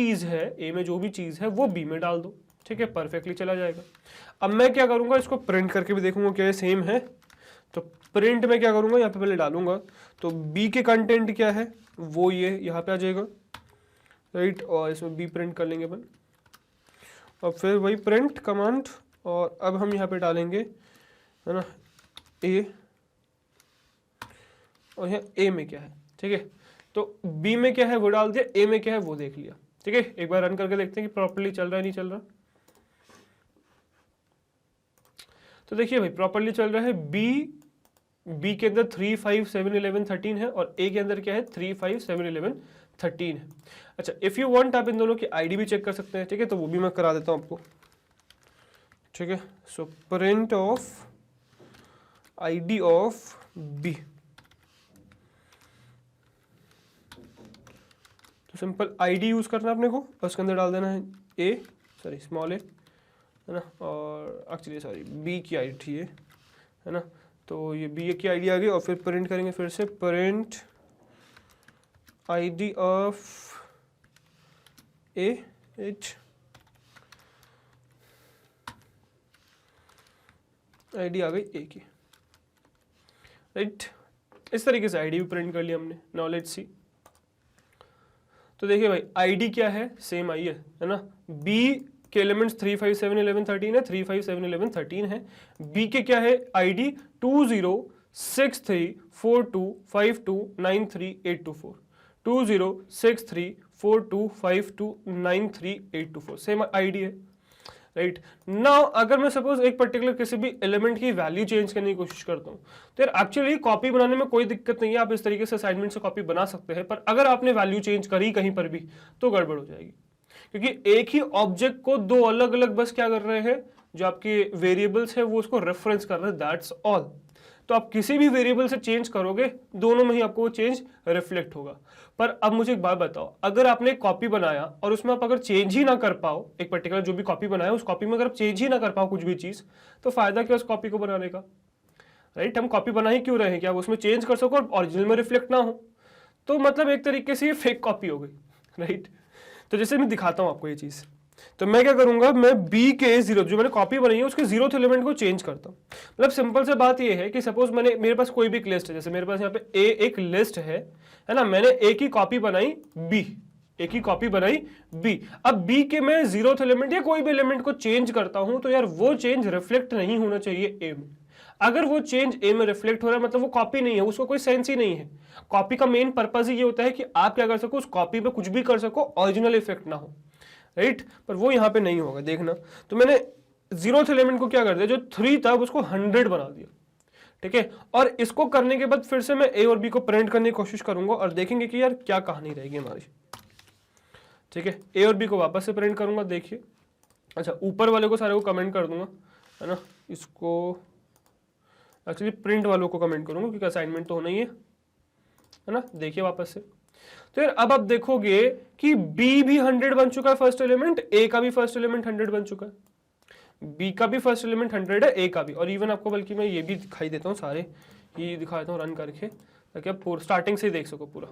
चीज है वो बी में डाल दो, ठीक है, परफेक्टली चला जाएगा। अब मैं क्या करूंगा, इसको प्रिंट करके भी देखूंगा क्या ये सेम है। तो प्रिंट में क्या करूंगा, यहाँ पे पहले डालूंगा, तो बी के कंटेंट क्या है वो ये यहाँ पे आ जाएगा, राइट। और इसमें बी प्रिंट कर लेंगे अपन, और फिर वही प्रिंट कमांड, और अब हम यहाँ पे डालेंगे, है ना, ए, और यहाँ ए में क्या है, ठीक है। तो बी में क्या है वो डाल दिया, ए में क्या है वो देख लिया, ठीक है। एक बार रन करके देखते हैं कि प्रॉपर्ली चल रहा है नहीं चल रहा। तो देखिए भाई प्रॉपर्ली चल रहा है। बी के अंदर 3 5 7 11 13 है, और ए के अंदर क्या है 3 5 7 11 13 है। अच्छा, इफ यू वांट आप इन दोनों की आईडी भी चेक कर सकते हैं, ठीक है, तो वो भी मैं करा देता हूं आपको, ठीक है। So print of ID of B, तो सिंपल आईडी यूज करना है अपने को, और उसके अंदर डाल देना है ए, सॉरी स्मॉल ए, है ना, और एक्चुअली सॉरी बी की आईडी थी ये, है ना। तो ये बी की आईडी आ गई, और फिर प्रिंट करेंगे फिर से, print ID of A H, ID आ गई ए की, राइट। इस तरीके से आईडी भी प्रिंट कर लिया हमने। Now let's see. तो देखिए भाई आईडी क्या है, सेम आई है ना। बी के एलिमेंट्स 3 5 7 11 13 है, 3 5 7 11 13 है। बी के क्या है आईडी 2 0 6 3 4 2 5 2 9 3 8 2 4, 2 0 6 3 4 2 5 2 9 3 8 2 4, सेम आईडी है, राइट। नाउ अगर मैं सपोज एक पर्टिकुलर किसी भी एलिमेंट की वैल्यू चेंज करने की कोशिश करता हूँ, तो यार एक्चुअली कॉपी बनाने में कोई दिक्कत नहीं है, आप इस तरीके से असाइनमेंट से कॉपी बना सकते हैं। पर अगर आपने वैल्यू चेंज करी कहीं पर भी तो गड़बड़ हो जाएगी, क्योंकि एक ही ऑब्जेक्ट को दो अलग अलग बस क्या कर रहे हैं, जो आपके वेरिएबल्स है वो उसको रेफरेंस कर रहे हैं, दैट्स ऑल। तो आप किसी भी वेरिएबल से चेंज करोगे, दोनों में ही आपको वो चेंज रिफ्लेक्ट होगा। पर अब मुझे एक बात बताओ, अगर आपने एक कॉपी बनाया और उसमें आप अगर चेंज ही ना कर पाओ, एक पर्टिकुलर जो भी कॉपी बनाया उस कॉपी में अगर आप चेंज ही ना कर पाओ कुछ भी चीज, तो फायदा क्या उस कॉपी को बनाने का, राइट। हम कॉपी बना ही क्यों रहे हैं, क्या उसमें चेंज कर सको और ओरिजिनल में रिफ्लेक्ट ना हो, तो मतलब एक तरीके से ये फेक कॉपी हो गई, राइट। तो जैसे मैं दिखाता हूं आपको ये चीज, तो मैं क्या करूंगा, मैं बी के जीरो जो मैंने कॉपी बनाई है उसके जीरोथ एलिमेंट को चेंज करता हूं। मतलब सिंपल से बात ये है कि सपोज मेरे पास कोई भी एक लिस्ट है, जैसे मेरे पास यहाँ पे ए एक लिस्ट है ना, मैंने ए की कॉपी बनाई बी, ए की कॉपी बनाई बी। अब बी के मैं जीरोथ एलिमेंट या कोई भी एलिमेंट को चेंज करता हूं, तो यार वो चेंज रिफ्लेक्ट नहीं होना चाहिए ए में। अगर वो चेंज ए में रिफ्लेक्ट हो रहा है मतलब वो कॉपी नहीं है, उसको कोई सेंस ही नहीं है। कॉपी का मेन पर्पज ही ये होता है कि आप क्या कर सको, उस कॉपी पे कुछ भी कर सको, ओरिजिनल इफेक्ट ना हो, राइट। पर वो यहां पे नहीं होगा, देखना। तो मैंने जीरोथ एलिमेंट को क्या कर दिया, जो 3 था उसको 100 बना दिया, ठीक है। और इसको करने के बाद फिर से मैं ए और बी को प्रिंट करने की कोशिश करूंगा और देखेंगे कि यार क्या कहानी रहेगी हमारी, ठीक है। ए और बी को वापस से प्रिंट करूंगा, देखिए। अच्छा, ऊपर वाले को सारे को कमेंट कर दूंगा, है ना। इसको एक्चुअली प्रिंट वालों को कमेंट करूंगा क्योंकि असाइनमेंट तो होना ही है ना। देखिए वापस से, तो यार अब आप देखोगे कि बी भी 100 बन चुका है फर्स्ट एलिमेंट, ए का भी फर्स्ट एलिमेंट 100 बन चुका है, बी का भी फर्स्ट एलिमेंट 100 है, ए का भी। और इवन आपको बल्कि मैं ये भी दिखाई देता हूँ, सारे ये दिखा देता हूँ रन करके, ताकि आप स्टार्टिंग से ही देख सको पूरा।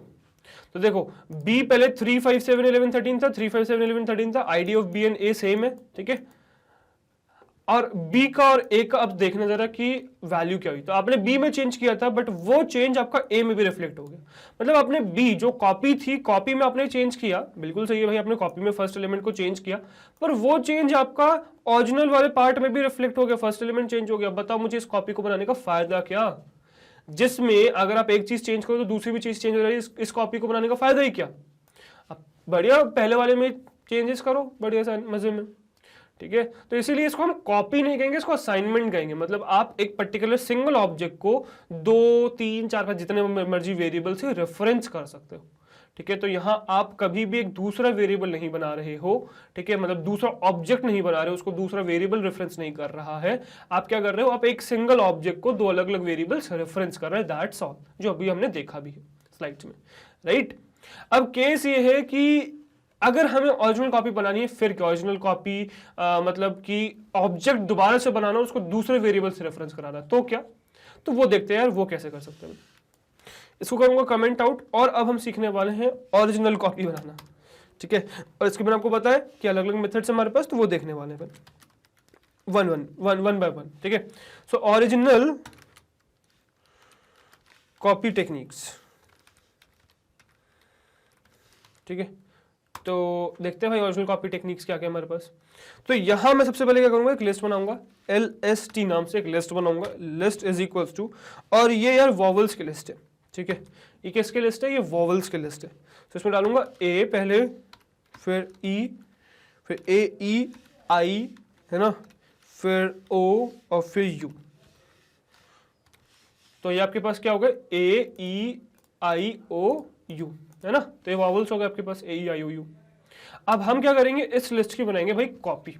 तो देखो बी पहले 3 5 7 11 13 था, 3 5 7 11 13 था, ID of B and A same है, ठीक है। और बी का और ए का अब देखना जरा कि वैल्यू क्या हुई। तो आपने बी में चेंज किया था, बट वो चेंज आपका ए में भी रिफ्लेक्ट हो गया। मतलब आपने बी जो कॉपी थी, कॉपी में आपने चेंज किया, बिल्कुल सही है भाई, आपने कॉपी में फर्स्ट एलिमेंट को चेंज किया, पर वो चेंज आपका ओरिजिनल वाले पार्ट में भी रिफ्लेक्ट हो गया, फर्स्ट एलिमेंट चेंज हो गया। बताओ मुझे इस कॉपी को बनाने का फायदा क्या, जिसमें अगर आप एक चीज चेंज करो तो दूसरी भी चीज चेंज हो रही है, इस कॉपी को बनाने का फायदा ही क्या। अब बढ़िया पहले वाले में चेंजेस करो, बढ़िया सा मजे में, ठीक है। तो इसीलिए इसको हम कॉपी नहीं कहेंगे, इसको असाइनमेंट कहेंगे। मतलब आप एक पर्टिकुलर सिंगल ऑब्जेक्ट को 2 3 4 5 जितने मर्जी वेरिएबल से रेफरेंस कर सकते हो, ठीक है। तो यहां आप कभी भी एक दूसरा वेरिएबल नहीं बना रहे हो, ठीक है, मतलब दूसरा ऑब्जेक्ट नहीं बना रहे हो, उसको दूसरा वेरिएबल रेफरेंस नहीं कर रहा है। आप क्या कर रहे हो, आप एक सिंगल ऑब्जेक्ट को 2 अलग अलग वेरिएबल्स रेफरेंस कर रहे हैं, दैट्स ऑल, जो अभी हमने देखा भी है स्लाइड्स में, राइट। अब केस ये है कि अगर हमें ओरिजिनल कॉपी बनानी है, फिर क्या ओरिजिनल कॉपी मतलब कि ऑब्जेक्ट दोबारा से बनाना, उसको दूसरे वेरिएबल से रेफरेंस कराना, तो क्या, तो वो देखते हैं यार वो कैसे कर सकते हैं। इसको करूंगा कमेंट आउट, और अब हम सीखने वाले हैं ओरिजिनल कॉपी बनाना, ठीक है। और इसके मैंने आपको पता है कि अलग अलग मेथड्स हमारे पास, तो वो देखने वाले हैं वन बाय वन, ठीक है। सो ओरिजिनल कॉपी टेक्निक्स, ठीक है। तो देखते हैं भाई ओरिजिनल कॉपी टेक्निक्स क्या क्या हमारे पास। तो यहां मैं सबसे पहले क्या करूंगा, एक लिस्ट बनाऊंगा, LST नाम से एक लिस्ट बनाऊंगा, लिस्ट इज इक्वल्स टू, और ये यार वॉवल्स की लिस्ट है, ठीक है। ये किसकी लिस्ट है, ये वॉवल्स की लिस्ट है। तो इसमें डालूंगा A पहले, फिर E, फिर AEI, है ना, फिर O और फिर U। तो ये आपके पास क्या हो गया, AEIOU, है ना। तो ये वॉवल्स हो गए आपके पास AEIOU। अब हम क्या करेंगे, इस लिस्ट की बनाएंगे भाई कॉपी,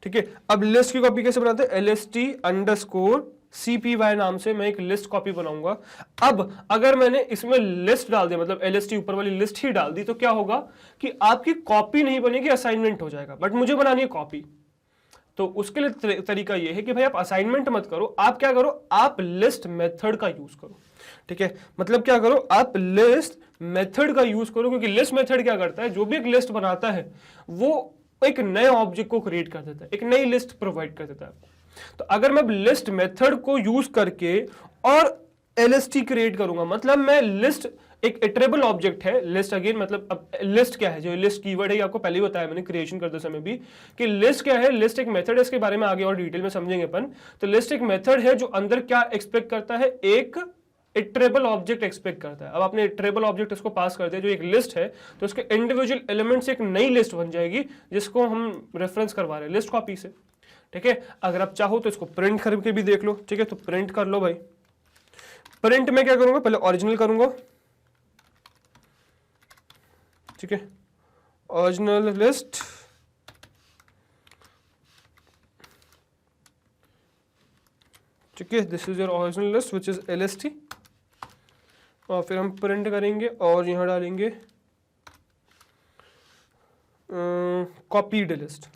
ठीक है। अब लिस्ट की कॉपी कैसे बनाते हैं, LST_CPY नाम से मैं एक लिस्ट कॉपी बनाऊंगा। अब अगर मैंने इसमें लिस्ट डाल दिया, मतलब LST ऊपर वाली लिस्ट ही डाल दी, तो क्या होगा कि आपकी कॉपी नहीं बनेगी, असाइनमेंट हो जाएगा। बट मुझे बनानी है कॉपी, तो उसके लिए तरीका यह है कि भाई आप असाइनमेंट मत करो, आप क्या करो, आप लिस्ट मेथड का यूज करो, ठीक है। मतलब क्या करो, आप लिस्ट मेथड का यूज करो, क्योंकि लिस्ट मेथड क्या करता है, जो भी एक लिस्ट बनाता है वो एक नए ऑब्जेक्ट को क्रिएट कर देता है, एक नई लिस्ट प्रोवाइड कर देता है। तो अगर मैं लिस्ट मेथड को यूज करके और LST क्रिएट करूंगा, मतलब मैं लिस्ट एक इटरेबल ऑब्जेक्ट है, लिस्ट अगेन, मतलब अब लिस्ट क्या है, जो लिस्ट कीवर्ड है, आपको पहले ही बताया मैंने क्रिएशन करते समय भी, कि लिस्ट क्या है, लिस्ट एक मेथड है, इसके बारे में आगे और डिटेल में समझेंगे अपन। तो लिस्ट एक मेथड है जो अंदर क्या एक्सपेक्ट करता है, एक इटरेबल ऑब्जेक्ट एक्सपेक्ट करता है। अब आपने इटरेबल ऑब्जेक्ट इसको पास कर दिया, जो एक लिस्ट है, तो इसके इंडिविजुअल एलिमेंट्स एक नई लिस्ट बन जाएगी, जिसको हम रेफरेंस करवा रहे हैं लिस्ट कॉपी से, ठीक है। अगर आप चाहो तो इसको प्रिंट करके भी देख लो, ठीक है। तो प्रिंट कर लो भाई। प्रिंट में क्या करूंगा, पहले ओरिजिनल करूंगा, ठीक है, ओरिजिनल लिस्ट, ठीक है, this is your original list which is LST, और फिर हम प्रिंट करेंगे और यहां डालेंगे कॉपीड लिस्ट,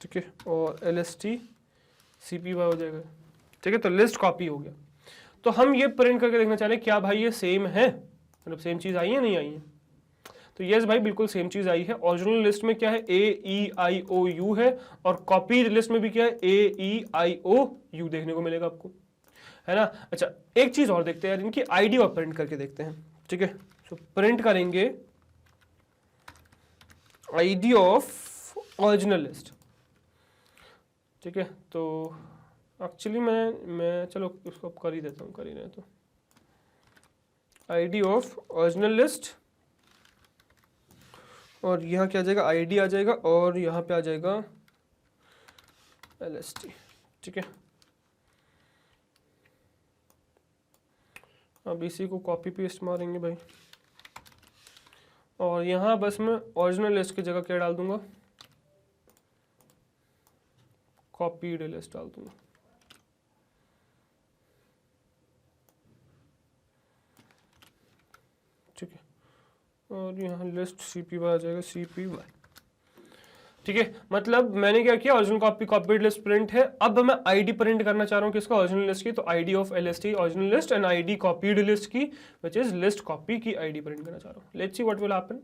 ठीक है, और LST_CPY हो जाएगा, ठीक है। तो लिस्ट कॉपी हो गया। तो हम ये प्रिंट करके देखना चाह रहे हैं क्या भाई ये सेम है, मतलब सेम चीज आई है नहीं आई है। तो यस भाई बिल्कुल सेम चीज आई है। ओरिजिनल लिस्ट में क्या है, AEIOU है, और कॉपी लिस्ट में भी क्या है, AEIOU देखने को मिलेगा आपको, है ना। अच्छा एक चीज और देखते हैं यार, इनकी आईडी और प्रिंट करके देखते हैं, ठीक है। तो प्रिंट करेंगे आईडी ऑफ ओरिजिनल लिस्ट, ठीक है। तो एक्चुअली मैं चलो उसको कर ही देता हूँ, कर ही रहे तो आईडी ऑफ ओरिजिनल लिस्ट, और यहाँ क्या आ जाएगा, आईडी आ जाएगा, और यहाँ पे आ जाएगा LST, ठीक है। अब इसी को कॉपी पेस्ट मारेंगे भाई, और यहाँ बस मैं ओरिजिनल लिस्ट की जगह क्या डाल दूंगा, कॉपीड लिस्ट डाल दूंगा, ठीक है। और यहाँ लिस्ट CPY आ जाएगा, CPY, ठीक है। मतलब मैंने क्या किया, original copy copied list print है। अब मैं आईडी प्रिंट करना चाह रहा हूँ किसका, ओरिजिनल लिस्ट की। तो ID of LST original list and ID copied list की, व्हिच इज लिस्ट कॉपी की आईडी प्रिंट करना चाह रहा हूँ। Let's see what will happen.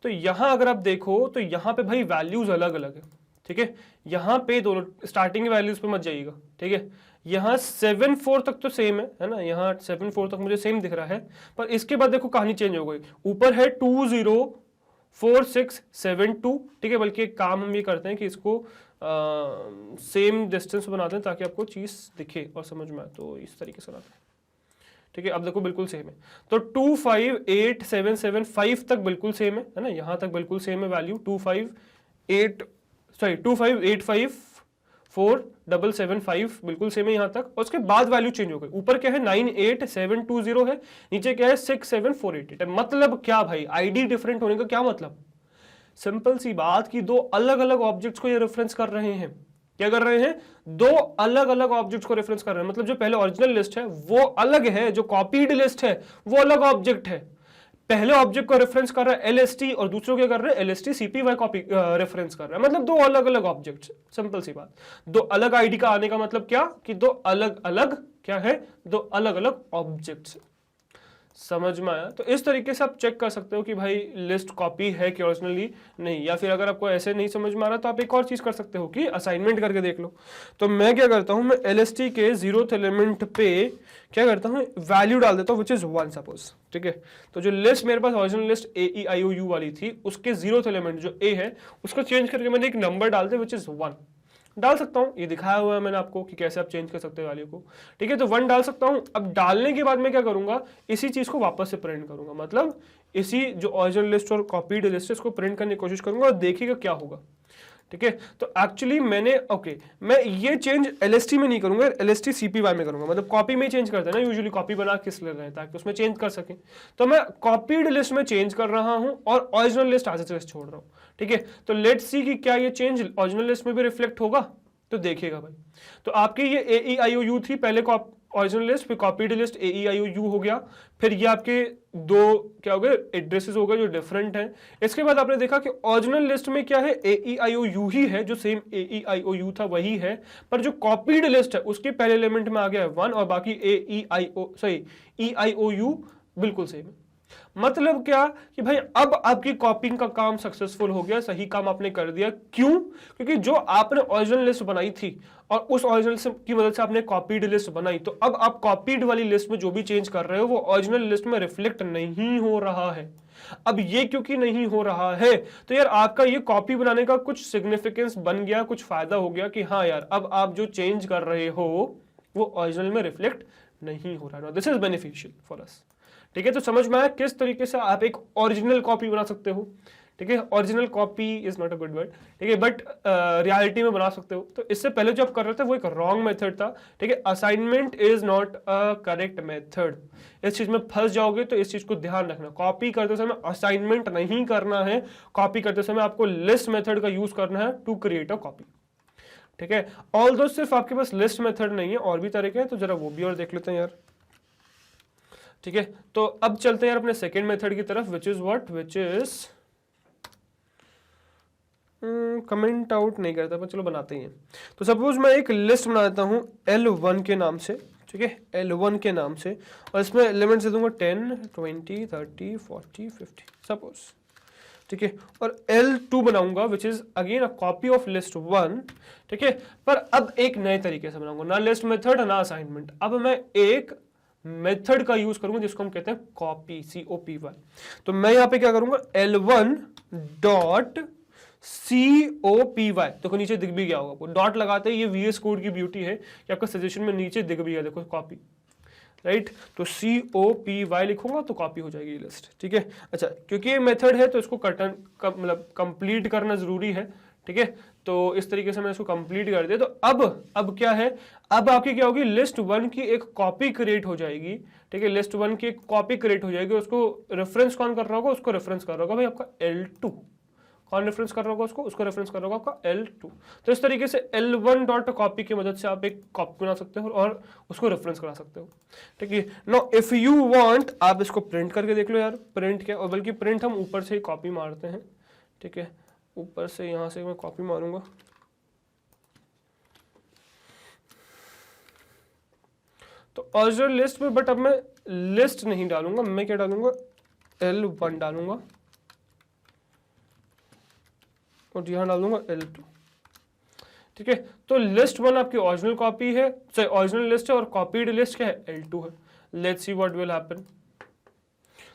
तो यहाँ अगर आप देखो तो यहाँ पे भाई वैल्यूज अलग अलग है, ठीक है। यहाँ पे दोनों स्टार्टिंग वैल्यूज पे मत जाइएगा, ठीक है। यहाँ 7 4 तक तो सेम है ना, यहाँ 7 4 तक मुझे सेम दिख रहा है, पर इसके बाद देखो कहानी चेंज हो गई, ऊपर है 2 0 4 6 7 2, ठीक है। बल्कि एक काम हम ये करते हैं कि इसको सेम डिस्टेंस बनाते हैं ताकि आपको चीज दिखे और समझ में आए, तो इस तरीके से बनाते हैं, ठीक है, अब देखो बिल्कुल सेम है। तो 25875 तक बिल्कुल सेम है ना, यहां तक बिल्कुल सेम है वैल्यू 2584775 बिल्कुल सेम है यहां तक। और उसके बाद वैल्यू चेंज हो गई, ऊपर क्या है 98720 है, नीचे क्या है 67488 है। मतलब क्या भाई, आईडी डिफरेंट होने का क्या मतलब? सिंपल सी बात कि दो अलग अलग ऑब्जेक्ट्स को ये रेफरेंस कर रहे हैं। क्या कर रहे हैं? दो अलग अलग ऑब्जेक्ट्स को रेफरेंस कर रहे हैं। मतलब जो पहले ओरिजिनल लिस्ट है वो अलग है, जो कॉपीड लिस्ट है वो अलग ऑब्जेक्ट है। पहले ऑब्जेक्ट को रेफरेंस कर रहा है एलएसटी और दूसरों क्या कर रहे हैं एलएसटी सीपीवाई कॉपी रेफरेंस कर रहा है। मतलब दो अलग अलग ऑब्जेक्ट्स, सिंपल सी बात। दो अलग आईडी का आने का मतलब क्या कि दो अलग अलग क्या है, दो अलग अलग ऑब्जेक्ट्स। समझ में आया? तो इस तरीके से आप चेक कर सकते हो कि भाई लिस्ट कॉपी है कि ओरिजिनली नहीं। या फिर अगर आपको ऐसे नहीं समझ में आ रहा तो आप एक और चीज कर सकते हो कि असाइनमेंट करके देख लो। तो मैं क्या करता हूं, मैं एलएसटी के 0th एलिमेंट पे क्या करता हूं, वैल्यू डाल देता हूं विच इज 1 सपोज। ठीक है, तो जो लिस्ट मेरे पास ओरिजिनल लिस्ट AEIOU वाली थी उसके 0th एलिमेंट जो A है उसको चेंज करके मैंने एक नंबर डाल दिया विच इज 1 डाल सकता हूं। ये दिखाया हुआ है मैंने आपको कि कैसे आप चेंज कर सकते हो वैल्यू को। ठीक है, तो 1 डाल सकता हूं। अब डालने के बाद मैं क्या करूंगा, इसी चीज को वापस से प्रिंट करूंगा। मतलब इसी जो ओरिजिनल लिस्ट और कॉपीड लिस्ट है इसको प्रिंट करने की कोशिश करूंगा और देखिएगा क्या होगा। ठीक है, तो एक्चुअली मैं ये चेंज एलएसटी में नहीं करूंगा, एलएसटी सीपीवाई में करूंगा। मतलब कॉपी में चेंज करते हैं ना यूजुअली, कॉपी बना किस ले रहे हैं ताकि उसमें चेंज कर सकें। तो मैं कॉपीड लिस्ट में चेंज कर रहा हूं और original list as it is छोड़ रहा हूं। ठीक है, तो लेट्स सी कि क्या ये चेंज ओरिजिनल लिस्ट में भी रिफ्लेक्ट होगा। तो देखिएगा भाई, तो आपकी ये AEIOU थी पहले ओरिजिनल लिस्ट, फिर कॉपीड लिस्ट AEIOU हो गया, फिर ये आपके दो क्या हो गए एड्रेसेस हो गए जो डिफरेंट हैं। इसके बाद आपने देखा कि ओरिजिनल लिस्ट में क्या है AEIOU ही है, जो सेम AEIOU था वही है, पर जो कॉपीड लिस्ट है उसके पहले एलिमेंट में आ गया है 1 और बाकी EIOU बिल्कुल सेम है। मतलब क्या कि भाई अब आपकी कॉपिंग का काम सक्सेसफुल हो गया, सही काम आपने कर दिया। क्यों? क्योंकि जो आपने ओरिजिनल लिस्ट बनाई थी और उस ओरिजिनल की मदद से आपने कॉपीड लिस्ट बनाई, तो अब आप कॉपीड वाली लिस्ट में जो भी चेंज कर रहे हो वो ओरिजिनल लिस्ट में रिफ्लेक्ट नहीं हो रहा है। अब ये क्योंकि नहीं हो रहा है तो यार आपका ये कॉपी बनाने का कुछ सिग्निफिकेंस बन गया, कुछ फायदा हो गया कि हाँ यार अब आप जो चेंज कर रहे हो वो ओरिजिनल में रिफ्लेक्ट नहीं हो रहा है। This is beneficial for us. ठीक है, तो समझ में आया किस तरीके से आप एक ओरिजिनल कॉपी बना सकते हो। ठीक है, original copy is not a good word, ठीक है, बट रियलिटी में बना सकते हो। तो इससे पहले जो आप कर रहे थे वो एक रॉन्ग मेथड था। ठीक है, assignment is not a correct method. इस चीज में फंस जाओगे तो इस चीज को ध्यान रखना, कॉपी करते समय असाइनमेंट नहीं करना है। कॉपी करते समय आपको लिस्ट मेथड का यूज करना है टू क्रिएट अ कॉपी। ठीक है, ऑल्दो सिर्फ आपके पास लिस्ट मेथड नहीं है, और भी तरीके हैं, तो जरा वो भी और देख लेते हैं यार। ठीक है, तो अब चलते हैं यार अपने सेकेंड मेथड की तरफ, which is what, which is comment out नहीं करता पर चलो बनाते ही हैं। तो सपोज मैं एक लिस्ट बना देता हूं L1 के नाम से। ठीक है, L1 के नाम से, और इसमें एलिमेंट्स दे दूंगा 10 20 30 40 50 सपोज। ठीक है, और L2 बनाऊंगा which is again a copy of list 1। ठीक है, पर अब एक नए तरीके से बनाऊंगा, ना लिस्ट मेथड ना असाइनमेंट। अब मैं एक मेथड का यूज करूंगा जिसको हम कहते हैं कॉपी, COPY। तो मैं यहां पे क्या करूंगा, L1 डॉट COPY। देखो नीचे दिख भी गया होगा, डॉट लगाते ही ये VS कोड की ब्यूटी है कि आपका सजेशन में नीचे दिख भी गया, देखो कॉपी, राइट। तो COPY लिखूंगा तो कॉपी हो जाएगी लिस्ट। ठीक है, अच्छा क्योंकि ये मेथड है तो इसको मतलब कंप्लीट करना जरूरी है। ठीक है, तो इस तरीके से मैं इसको कंप्लीट कर दिया। तो अब क्या है, अब आपकी क्या होगी, लिस्ट 1 की एक कॉपी क्रिएट हो जाएगी। ठीक है, लिस्ट 1 की एक कॉपी क्रिएट हो जाएगी, उसको रेफरेंस कौन कर रहा होगा, उसको रेफरेंस कर रहा होगा भाई आपका L2। कौन रेफरेंस कर रहा होगा उसको रेफरेंस कर रहा होगा आपका L2। तो इस तरीके से L1 डॉट कॉपी की मदद से आप एक कॉपी बना सकते हो और उसको रेफरेंस करा सकते हो। ठीक है, नाउ इफ यू वांट आप इसको प्रिंट करके देख लो यार, प्रिंट क्या, और बल्कि प्रिंट हम ऊपर से ही कॉपी मारते हैं। ठीक है, ऊपर से यहां से मैं कॉपी मारूंगा। तो ओरिजिनल लिस्ट में, बट अब मैं लिस्ट नहीं डालूंगा, मैं क्या डालूंगा, L1 डालूंगा और यहां डाल दूंगा L2। ठीक है, तो लिस्ट 1 आपकी ओरिजिनल कॉपी है, ओरिजिनल लिस्ट है, और कॉपीड लिस्ट क्या है, L2 है। Let's see what will happen.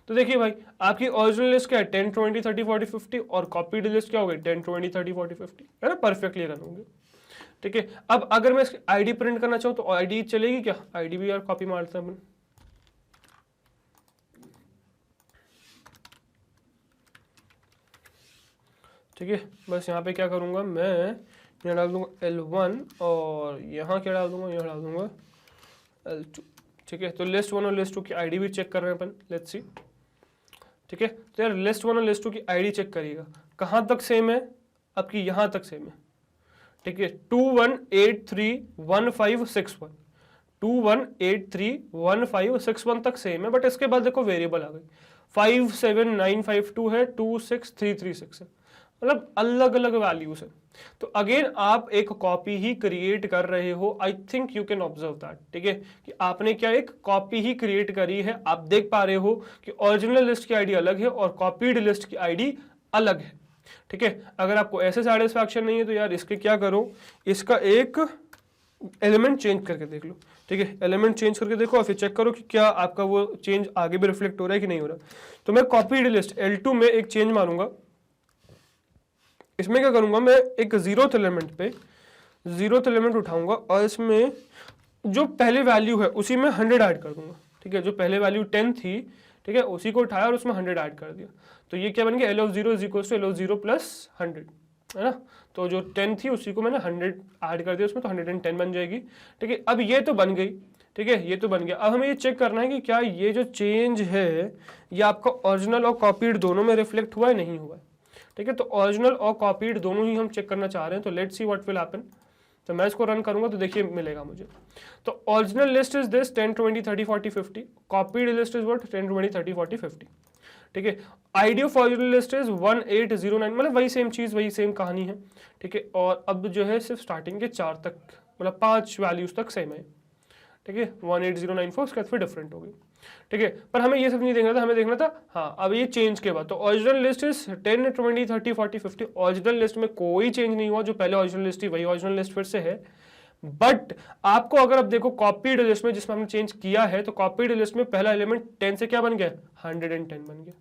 तो देखिए भाई आपकी ओरिजिनल लिस्ट क्या है, 10 20 30 40 50, और कॉपीड लिस्ट क्या हो गई 10 20 30 40 50, है ना, परफेक्टली रन होंगे। ठीक है, अब अगर मैं इसकी आईडी प्रिंट करना चाहूँ तो आईडी चलेगी क्या, आईडी भी यार कॉपी मारते हैं अपन। ठीक है। बस यहाँ पे क्या करूँगा मैं, यहाँ डाल दूंगा L1 और यहाँ क्या डाल दूंगा, यहाँ डाल दूंगा L2। ठीक है, तो लिस्ट 1 और लिस्ट 2 की आईडी भी चेक कर रहे हैं अपन, लेट्स सी। ठीक है, तो यार लिस्ट 1 और लिस्ट 2 की आईडी चेक करिएगा, कहाँ तक सेम है, आपकी यहाँ तक सेम है। ठीक है, 21831561, 21831561 तक सेम है, बट इसके बाद देखो वेरिएबल आ गई, 57952 है, 26336 है, मतलब अलग अलग वैल्यूज है। तो अगेन आप एक कॉपी ही क्रिएट कर रहे हो, I think you can observe that. ठीक है, कि आपने क्या एक कॉपी ही क्रिएट करी है, आप देख पा रहे हो कि ओरिजिनल लिस्ट की आईडी अलग है और कॉपीड लिस्ट की आईडी अलग है। ठीक है, अगर आपको ऐसे सेटिस्फैक्शन नहीं है तो यार इसके क्या करो, इसका एक एलिमेंट चेंज करके देख लो। ठीक है, एलिमेंट चेंज करके देखो और फिर चेक करो कि क्या आपका वो चेंज आगे भी रिफ्लेक्ट हो रहा है कि नहीं हो रहा। तो मैं कॉपीड लिस्ट L2 में एक चेंज मारूंगा, इसमें क्या करूंगा मैं एक जीरोथ एलिमेंट उठाऊंगा और इसमें जो पहले वैल्यू है उसी में 100 ऐड कर दूंगा। ठीक है, जो पहले वैल्यू 10 थी, ठीक है, उसी को उठाया और उसमें 100 ऐड कर दिया, तो ये क्या बन गया, L of 0 is equal to L of 0 plus 100, है ना। तो जो 10 थी उसी को मैंने 100 ऐड कर दिया उसमें, तो 110 बन जाएगी। ठीक है, अब ये तो बन गई, ठीक है, ये तो बन गया। अब हमें ये चेक करना है कि क्या ये जो चेंज है ये आपका ओरिजिनल और कॉपीड दोनों में रिफ्लेक्ट हुआ है, नहीं हुआ है। ठीक है, तो ओरिजिनल और कॉपीड दोनों ही हम चेक करना चाह रहे हैं, तो let's see what will happen. तो मैं इसको रन करूंगा तो देखिए मिलेगा मुझे। तो original list is this 10 20 30 40 50, copied list is what 10 20 30 40 50। ठीक है, ID of original list is 1809, मतलब वही सेम चीज, वही सेम कहानी है। ठीक है, और अब जो है सिर्फ स्टार्टिंग के 4 तक, मतलब 5 वैल्यूज तक सेम है। ठीक है, 18094 उसके बाद फिर डिफरेंट हो गई। ठीक है, पर हमें ये सब नहीं देखना था, हमें देखना था हाँ अब ये चेंज के बाद। तो original list is 10 20 30 40 50, original list में कोई चेंज नहीं हुआ, जो पहले ओरिजिनल लिस्ट थी वही ओरिजिनल लिस्ट फिर से है। बट आपको अगर अब देखो कॉपीड लिस्ट में जिसमें हमने चेंज किया है, तो कॉपीड लिस्ट में पहला एलिमेंट 10 से क्या बन गया, 110 बन गया।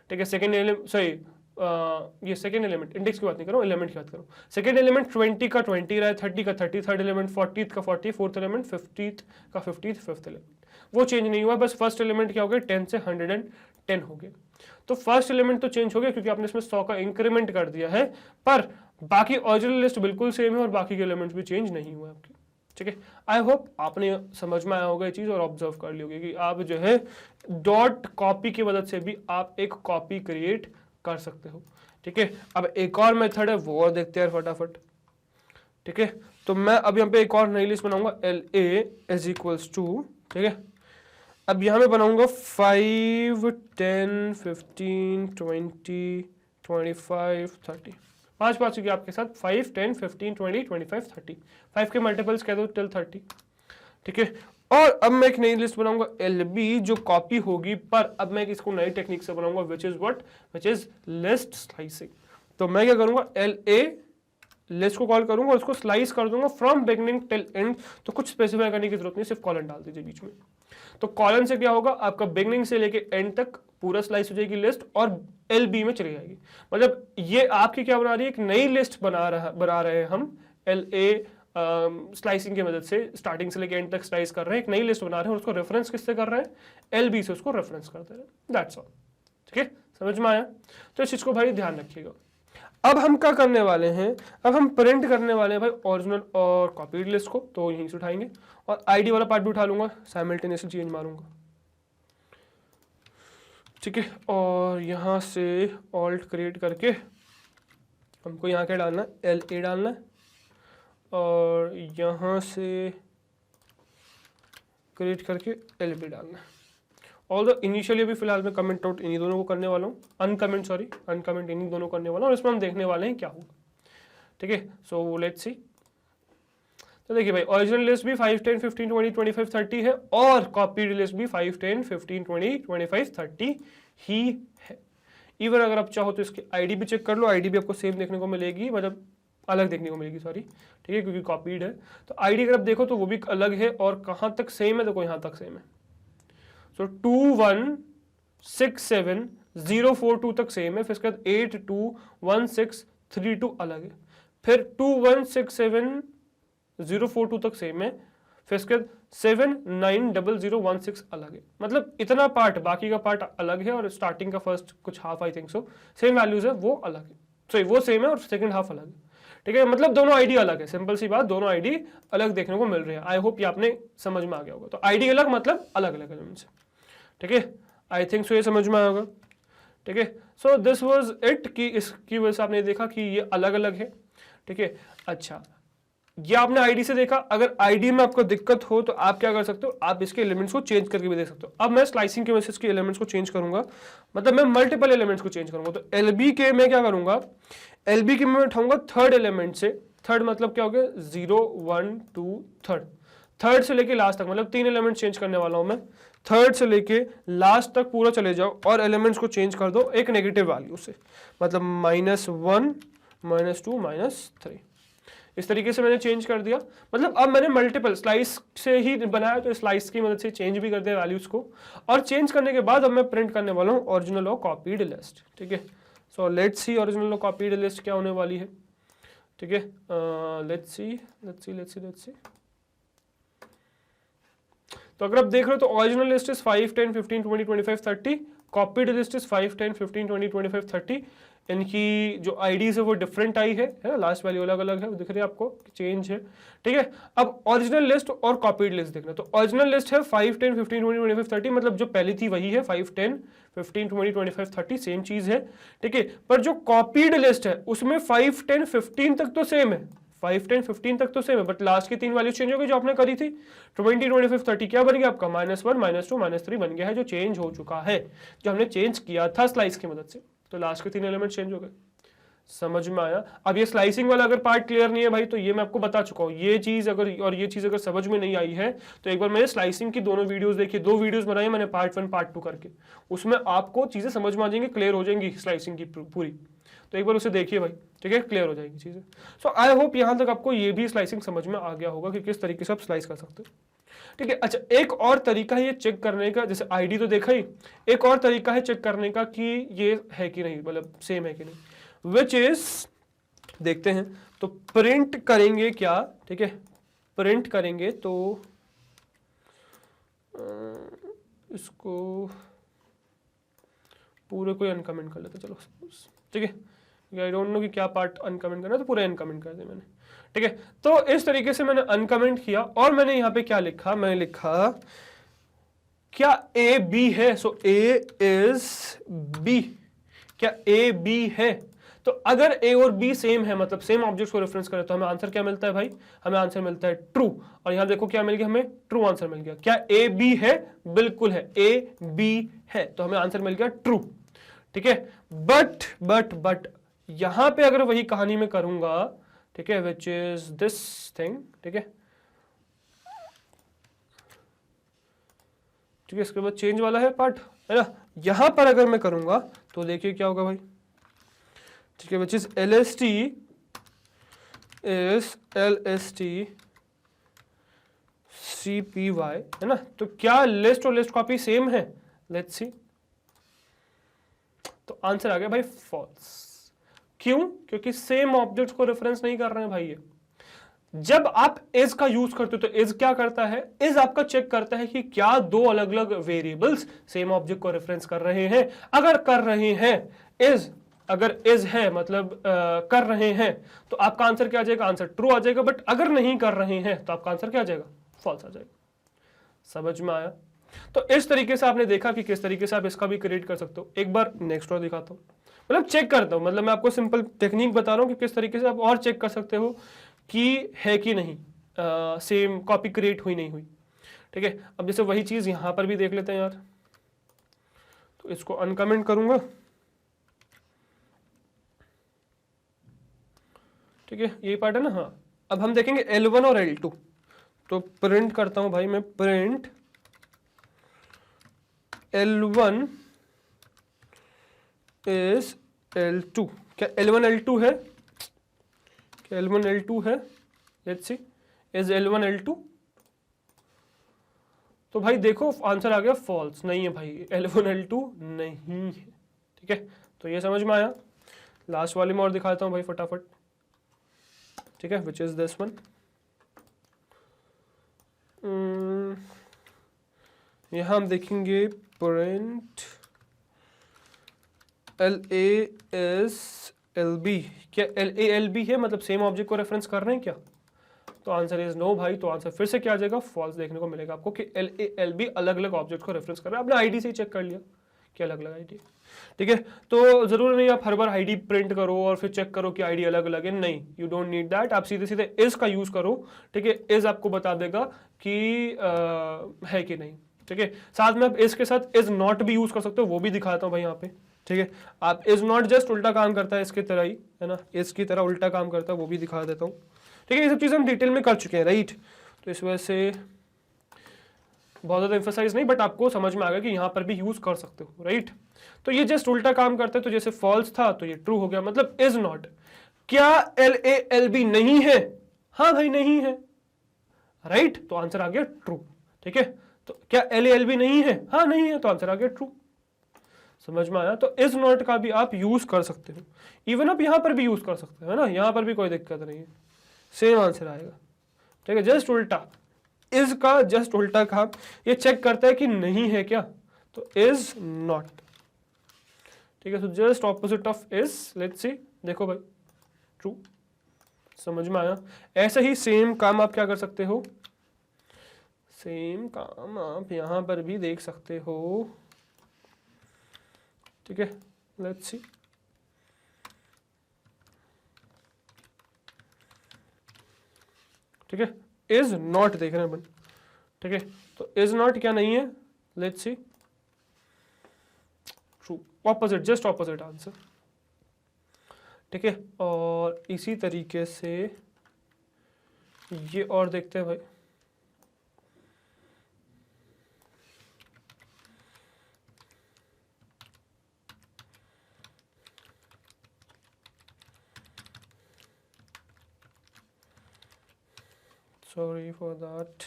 ठीक है, सेकंड एलिमेंट सॉरी ये सेकंड एलिमेंट, इंडेक्स की बात नहीं करो, एलिमेंट की बात करो। सेकंड एलिमेंट 20 का 20 रहा है, 30 का 30, थर्ड एलिमेंट 40 का 40, फोर्थ एलिमेंट 50 का 50, फिफ्थ एलिमेंट वो चेंज नहीं हुआ, बस फर्स्ट एलिमेंट क्या हो गया, 10 से 110 हो गया। तो फर्स्ट एलिमेंट तो चेंज हो गया क्योंकि आपने इसमें 100 का इंक्रीमेंट कर दिया है, पर बाकी ओरिजिनल लिस्ट बिल्कुल सेम है और बाकी के एलिमेंट्स भी चेंज नहीं हुए आपके। ठीक है, आई होप आपने समझ में आया होगा ये चीज और ऑब्जर्व कर ली होगी कि आप जो है डॉट कॉपी की मदद से भी आप एक कॉपी क्रिएट कर सकते हो। ठीक है, अब एक और मेथड है वो और देखते हैं फटाफट। ठीक है, तो मैं अब यहाँ पे एक और नई लिस्ट बनाऊंगा, LA इज इक्वल्स टू, ठीक है, अब यहाँ में बनाऊंगा 5 10 15 20 25 30, 5 चुकी आपके साथ 5 10 15 20 25 30, 5 के मल्टीपल्स कह दो टिल 30। ठीक है, और अब मैं एक नई लिस्ट बनाऊंगा LB जो कॉपी होगी, पर अब मैं इसको नई टेक्निक से बनाऊंगा विच इज लिस्ट स्लाइसिंग। तो मैं क्या करूंगा, LA लिस्ट को कॉल करूंगा और उसको स्लाइस कर दूंगा फ्रॉम बिगनिंग टिल एंड। तो कुछ स्पेसिफाई करने की जरूरत नहीं, सिर्फ कॉलन डाल दीजिए बीच में। तो कॉलन से क्या होगा, आपका बिगनिंग से लेके एंड तक पूरा स्लाइस हो जाएगी लिस्ट और LB में चली जाएगी। मतलब ये आपकी क्या बना रही है, एक नई लिस्ट बना रहे हैं हम, LA स्लाइसिंग की मदद से स्टार्टिंग से लेके एंड तक स्लाइस कर रहे हैं, एक नई लिस्ट बना रहे हैं और उसको रेफरेंस किससे कर रहे हैं, LB से उसको रेफरेंस करते रहे, दैट्स ऑल। ठीक है, समझ में आया। तो इस चीज को भाई ध्यान रखिएगा। अब हम क्या करने वाले हैं, अब हम प्रिंट करने वाले हैं भाई ओरिजिनल और कॉपीड लिस्ट को, तो यहीं से उठाएंगे और आईडी वाला पार्ट भी उठा लूंगा, साइमल्टेनियसली चेंज मारूंगा। ठीक है, और यहाँ से ऑल्ट क्रिएट करके हमको यहाँ क्या डालना है, LA डालना है और यहाँ से क्रिएट करके LB डालना है। ऑल्दो इनिशियली अभी फिलहाल मैं कमेंट आउट इन्हीं दोनों को करने वाला हूँ, अनकमेंट इन्हीं दोनों करने वाला हूँ और इसमें हम देखने वाले हैं क्या होगा। ठीक है, सो लेट्स सी। तो देखिए भाई ओरिजिनल लिस्ट भी 5 10 15 20 25 30 है और कॉपीड लिस्ट भी 5 10 15 20 25 30 ही है। इवन अगर आप चाहो तो इसकी आईडी भी चेक कर लो, आईडी भी आपको सेम देखने को मिलेगी, मतलब अलग देखने को मिलेगी, सॉरी। ठीक है, क्योंकि कॉपीड है तो आईडी अगर आप देखो तो वो भी अलग है और कहाँ तक सेम है, देखो यहाँ तक सेम है। सो 2167 042 तक सेम है, फिर इसके बाद 821632 अलग है, फिर 2167 042 तक सेम है, फिर इसके बाद 790016 अलग है। मतलब इतना पार्ट, बाकी का पार्ट अलग है और स्टार्टिंग का फर्स्ट कुछ half I think so same values है वो अलग है। सॉरी वो सेम है और सेकंड हाफ अलग है, ठीक है, मतलब दोनों आईडी अलग है, सिंपल सी बात, दोनों आईडी अलग देखने को मिल रही है। आई होप ये आपने समझ में आ गया होगा। तो आईडी अलग मतलब अलग अलग एलिमेंट्स, ठीक है, आई थिंक सो ये समझ में आया होगा, ठीक है। सो दिस वाज इट, कि इसकी वजह से आपने देखा कि ये अलग अलग है, ठीक है। अच्छा, ये आपने आईडी से देखा, अगर आईडी में आपको दिक्कत हो तो आप क्या कर सकते हो, आप इसके एलिमेंट्स को चेंज करके भी देख सकते हो। अब मैं स्लाइसिंग की वजह से इसके एलिमेंट्स को चेंज करूंगा, मतलब मैं मल्टीपल एलिमेंट्स को चेंज करूंगा। तो एलबी के मैं क्या करूंगा, एलबी के मैं उठाऊंगा थर्ड एलिमेंट से, थर्ड मतलब क्या हो गया 0 1 2 थर्ड, थर्ड से लेके लास्ट तक, मतलब 3 एलिमेंट चेंज करने वाला हूं मैं, थर्ड से लेके लास्ट तक पूरा चले जाओ और एलिमेंट्स को चेंज कर दो एक नेगेटिव वैल्यू से, मतलब -1 -2 -3, इस तरीके से मैंने चेंज कर दिया। मतलब अब मैंने मल्टीपल स्लाइस से ही बनाया, तो स्लाइस की मदद से चेंज भी कर दिया वैल्यूज को, और चेंज करने के बाद अब मैं प्रिंट करने वाला हूँ ओरिजिनल और कॉपीड लिस्ट, ठीक है। सो लेट्स सी ओरिजिनल और कॉपीड लिस्ट क्या होने वाली है, ठीक है। Let's see. तो अगर आप देख रहे हो तो original list is 5 10 15 20 25 30, copied list is 5 10 15 20 25 30। इनकी जो आईडीज है वो डिफरेंट आई है ना, लास्ट वैल्यू अलग अलग है, दिख रही है आपको, चेंज है, ठीक है। अब ओरिजिनल लिस्ट और कॉपीड लिस्ट देखना, तो ओरिजिनल लिस्ट है 5 10 15 20 25 30, मतलब जो पहली थी वही है 5 10 15 20 25 30, सेम चीज है, ठीक है। पर जो कॉपीड लिस्ट है उसमें 5 10 15 तक तो सेम है, 5 10 15 तक तो सेम है, बट लास्ट की 3 वैल्यू चेंज हो गई जो आपने करी थी। 20 25 30 क्या बन गया आपका, -1 -2 -3 बन गया है, जो चेंज हो चुका है, जो हमने चेंज किया था स्लाइस की मदद से। तो लास्ट के 3 एलिमेंट चेंज हो गए, समझ में आया। अब ये स्लाइसिंग वाला अगर पार्ट क्लियर नहीं है भाई, तो ये मैं आपको बता चुका हूँ, ये चीज अगर और ये चीज अगर समझ में नहीं आई है तो एक बार मैंने स्लाइसिंग की दोनों वीडियोस देखी, 2 वीडियोस बनाई मैंने पार्ट 1 पार्ट 2 करके, उसमें आपको चीजें समझ में आ जाएंगी, क्लियर हो जाएंगी स्लाइसिंग की पूरी। तो एक बार उसे देखिए भाई, ठीक है, क्लियर हो जाएगी चीजें। सो आई होप यहां तक आपको ये भी स्लाइसिंग समझ में आ गया होगा कि किस तरीके से आप स्लाइस कर सकते हो, ठीक है। अच्छा, एक और तरीका है ये चेक करने का, जैसे आईडी तो देखा ही, एक और तरीका है चेक करने का कि ये है कि नहीं, मतलब सेम है कि नहीं, विच इज, देखते हैं। तो प्रिंट करेंगे क्या, ठीक है, प्रिंट करेंगे तो इसको पूरे को अनकमेंट कर लेते, चलो ठीक है, आई डोंट नो कि क्या पार्ट अनकमेंट करना है, तो पूरे अनकमेंट कर दिया मैंने, ठीक है। तो इस तरीके से मैंने अनकमेंट किया, और मैंने यहां पे क्या लिखा, मैंने लिखा क्या ए बी है, सो ए इज बी, क्या ए बी है। तो अगर ए और बी सेम है, मतलब सेम ऑब्जेक्ट को रेफरेंस करें, तो हमें आंसर क्या मिलता है भाई, हमें आंसर मिलता है ट्रू। और यहां देखो क्या मिल गया, हमें ट्रू आंसर मिल गया। क्या ए बी है, बिल्कुल है, ए बी है, तो हमें आंसर मिल गया ट्रू, ठीक है। बट यहां पे अगर वही कहानी में करूंगा, ठीक है, विच इज दिस थिंग, ठीक है, ठीक है, इसके बाद चेंज वाला है पार्ट, है ना। यहां पर अगर मैं करूंगा तो देखिए क्या होगा भाई, ठीक है, which is LST is LST CPY, है ना। तो क्या लिस्ट और लिस्ट कॉपी सेम है, लेट्स सी। तो आंसर आ गया भाई फॉल्स। क्यों, क्योंकि सेम ऑब्जेक्ट को रेफरेंस नहीं कर रहे हैं भाई ये। जब आप इज का यूज करते हो तो इज क्या करता है, इज आपका चेक करता है कि क्या दो अलग अलग वेरिएबल्स सेम ऑब्जेक्ट को रेफरेंस कर रहे हैं। अगर कर रहे हैं, इज अगर इज है मतलब कर रहे हैं, तो आपका आंसर क्या आ जाएगा, आंसर ट्रू आ जाएगा। बट अगर नहीं कर रहे हैं तो आपका आंसर क्या आ जाएगा, फॉल्स आ जाएगा। समझ में आया। तो इस तरीके से आपने देखा कि किस तरीके से आप इसका भी क्रिएट कर सकते हो। एक बार नेक्स्ट और दिखाता हूं, मतलब चेक करता हूं, मतलब मैं आपको सिंपल टेक्निक बता रहा हूं कि किस तरीके से आप और चेक कर सकते हो कि है कि नहीं, सेम कॉपी क्रिएट हुई नहीं हुई, ठीक है। अब जैसे वही चीज यहां पर भी देख लेते हैं यार, तो इसको अनकमेंट करूंगा, ठीक है, यही पार्ट है ना। हाँ, अब हम देखेंगे L1 और L2। तो प्रिंट करता हूं भाई मैं, प्रिंट L1 इज L2। क्या L1 L2 है, क्या L1 L2 है, let's see, is L1 L2। तो भाई देखो आंसर आ गया फॉल्स, नहीं है भाई, L1 L2 नहीं है, ठीक है। तो ये समझ में आया। लास्ट वाले में और दिखाता हूं भाई फटाफट, ठीक है, विच इज दिस वन। यहां हम देखेंगे प्रिंट LA इज LB, क्या LALB है, मतलब सेम ऑब्जेक्ट को रेफरेंस कर रहे हैं क्या? तो आंसर इज नो भाई। तो आंसर फिर से क्या आ जाएगा? फॉल्स देखने को मिलेगा आपको कि LALB अलग अलग ऑब्जेक्ट को रेफरेंस कर रहा है। आपने आईडी से ही चेक कर लिया कि अलग अलग आईडी, ठीक है। तो जरूर नहीं आप हर बार आईडी प्रिंट करो और फिर चेक करो कि आईडी अलग अलग है, नहीं, यू डोंट नीड दैट। आप सीधे सीधे इज का यूज करो, ठीक है। इज आपको बता देगा कि है कि नहीं, ठीक है। साथ में आप इज के साथ इज नॉट भी यूज कर सकते हो, वो भी दिखाता हूं भाई यहाँ पे, ठीक है। आप इज नॉट जस्ट उल्टा काम करता है इसकी तरह ही, है ना, इसकी तरह उल्टा काम करता है, वो भी दिखा देता हूँ, ठीक है। ये सब चीज़ हम डिटेल में कर चुके हैं, राइट। तो इस वजह से बहुत ज़्यादा एम्फसाइज नहीं, बट आपको समझ में आ गया कि यहाँ पर भी यूज कर सकते हो, राइट। तो ये जस्ट उल्टा काम करते हैं, तो जैसे फॉल्स था तो ये ट्रू हो गया, मतलब इज नॉट। क्या LALB नहीं है? हाँ भाई नहीं है, राइट। तो आंसर आ गया ट्रू, ठीक है। तो क्या LALB नहीं है? हाँ नहीं है, तो आंसर आ गया ट्रू। समझ में आया? तो इज नॉट का भी आप यूज कर सकते हो, इवन आप यहां पर भी यूज कर सकते हो, है ना, यहां पर भी कोई दिक्कत नहीं है, सेम आंसर आएगा, ठीक है। जस्ट उल्टा, इज का जस्ट उल्टा काम ये चेक करता है कि नहीं है क्या, तो इज नॉट, ठीक है। तो just opposite of is, let's see, देखो भाई ट्रू। समझ में आया? ऐसे ही सेम काम आप क्या कर सकते हो, सेम काम आप यहां पर भी देख सकते हो, ठीक है। लेट्स सी, ठीक है, इज नॉट देख रहे हैं अपन, ठीक है। तो इज नॉट क्या नहीं है, let's see, true, opposite, just opposite answer, ठीक है। और इसी तरीके से ये और देखते हैं भाई, sorry for that,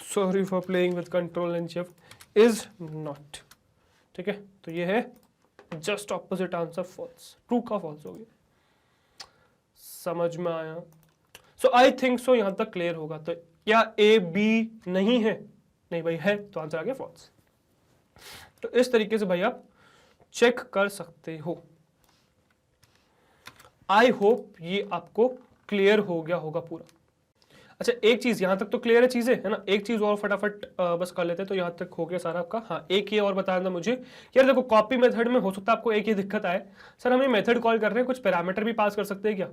sorry for playing with control and shift, is not, ठीक है। तो ये है just opposite answer, false, true का फॉल्स हो गया। समझ में आया? सो आई थिंक सो यहां तक क्लियर होगा। तो क्या AB नहीं है? नहीं भाई है, तो आंसर आ गया फॉल्स। तो इस तरीके से भाई आप चेक कर सकते हो। आई होप ये आपको क्लियर हो गया होगा पूरा। अच्छा, एक चीज यहां तक तो क्लियर है चीजें, है ना। एक चीज और फटाफट बस कर लेते हैं, तो यहां तक हो गया सारा आपका। हाँ, एक ये और बताना था मुझे, यार देखो कॉपी मेथड में हो सकता है आपको एक ये दिक्कत आए, सर हम ये मेथड कॉल कर रहे हैं, कुछ पैरामीटर भी पास कर सकते हैं क्या?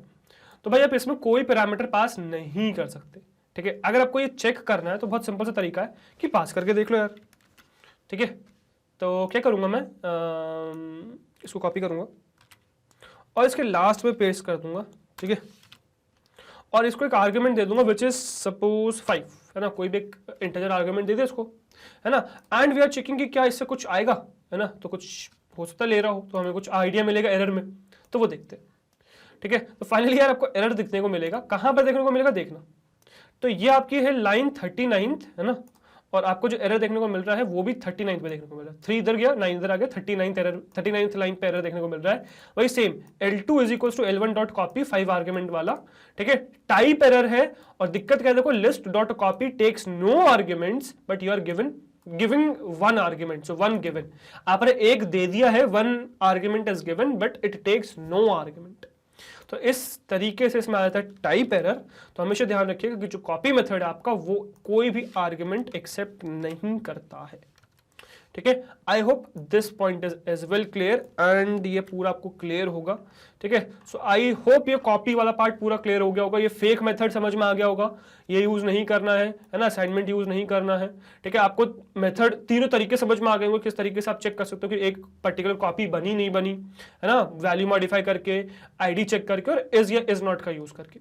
तो भाई आप इसमें कोई पैरामीटर पास नहीं कर सकते, ठीक है। अगर आपको ये चेक करना है तो बहुत सिंपल सा तरीका है कि पास करके देख लो यार, ठीक है। तो क्या करूंगा मैं, इसको कॉपी करूंगा और इसके लास्ट में पेस्ट कर दूंगा, ठीक है। और इसको एक आर्गुमेंट दे दूंगा विच इज सपोज 5, है ना, कोई भी एक इंटीजर आर्गुमेंट दे दे इसको, है ना। एंड वी आर चेकिंग कि क्या इससे कुछ आएगा, है ना। तो कुछ हो सकता है ले रहा हो, तो हमें कुछ आइडिया मिलेगा एरर में, तो वो देखते हैं, ठीक है। तो फाइनली यार आपको एरर दिखने को मिलेगा, कहां पर देखने को मिलेगा देखना। तो ये आपकी है लाइन 39, है ना, और आपको जो एरर देखने को मिल रहा है वो भी 39 पे देखने को मिल रहा है। 3 इधर गया, 9 इधर आ गया, 39th एरर, 39th लाइन पे एरर देखने को मिल रहा है। वही same L2 is equal to L1 dot copy 5 argument वाला, ठीक है। टाइप एरर है और दिक्कत क्या है, देखो list dot copy takes no arguments but you are giving 1 argument, so 1 given, आपने एक दे दिया है, 1 argument is given but it takes no argument. तो इस तरीके से इसमें आ जाता है टाइप एरर। तो हमेशा ध्यान रखिएगा कि जो कॉपी मेथड है आपका वो कोई भी आर्गुमेंट एक्सेप्ट नहीं करता है, ठीक है। I hope this point is as well clear and ये पूरा आपको क्लियर होगा, ठीक है। सो आई होप ये कॉपी वाला पार्ट पूरा क्लियर हो गया होगा, ये फेक मेथड समझ में आ गया होगा, ये यूज नहीं करना है ना, असाइनमेंट यूज नहीं करना है, ठीक है। आपको मेथड तीनों तरीके समझ में आ गए होंगे, किस तरीके से आप चेक कर सकते हो कि एक पर्टिकुलर कॉपी बनी नहीं बनी, है ना, वैल्यू मॉडिफाई करके, आईडी चेक करके और इज या इज नॉट का यूज करके,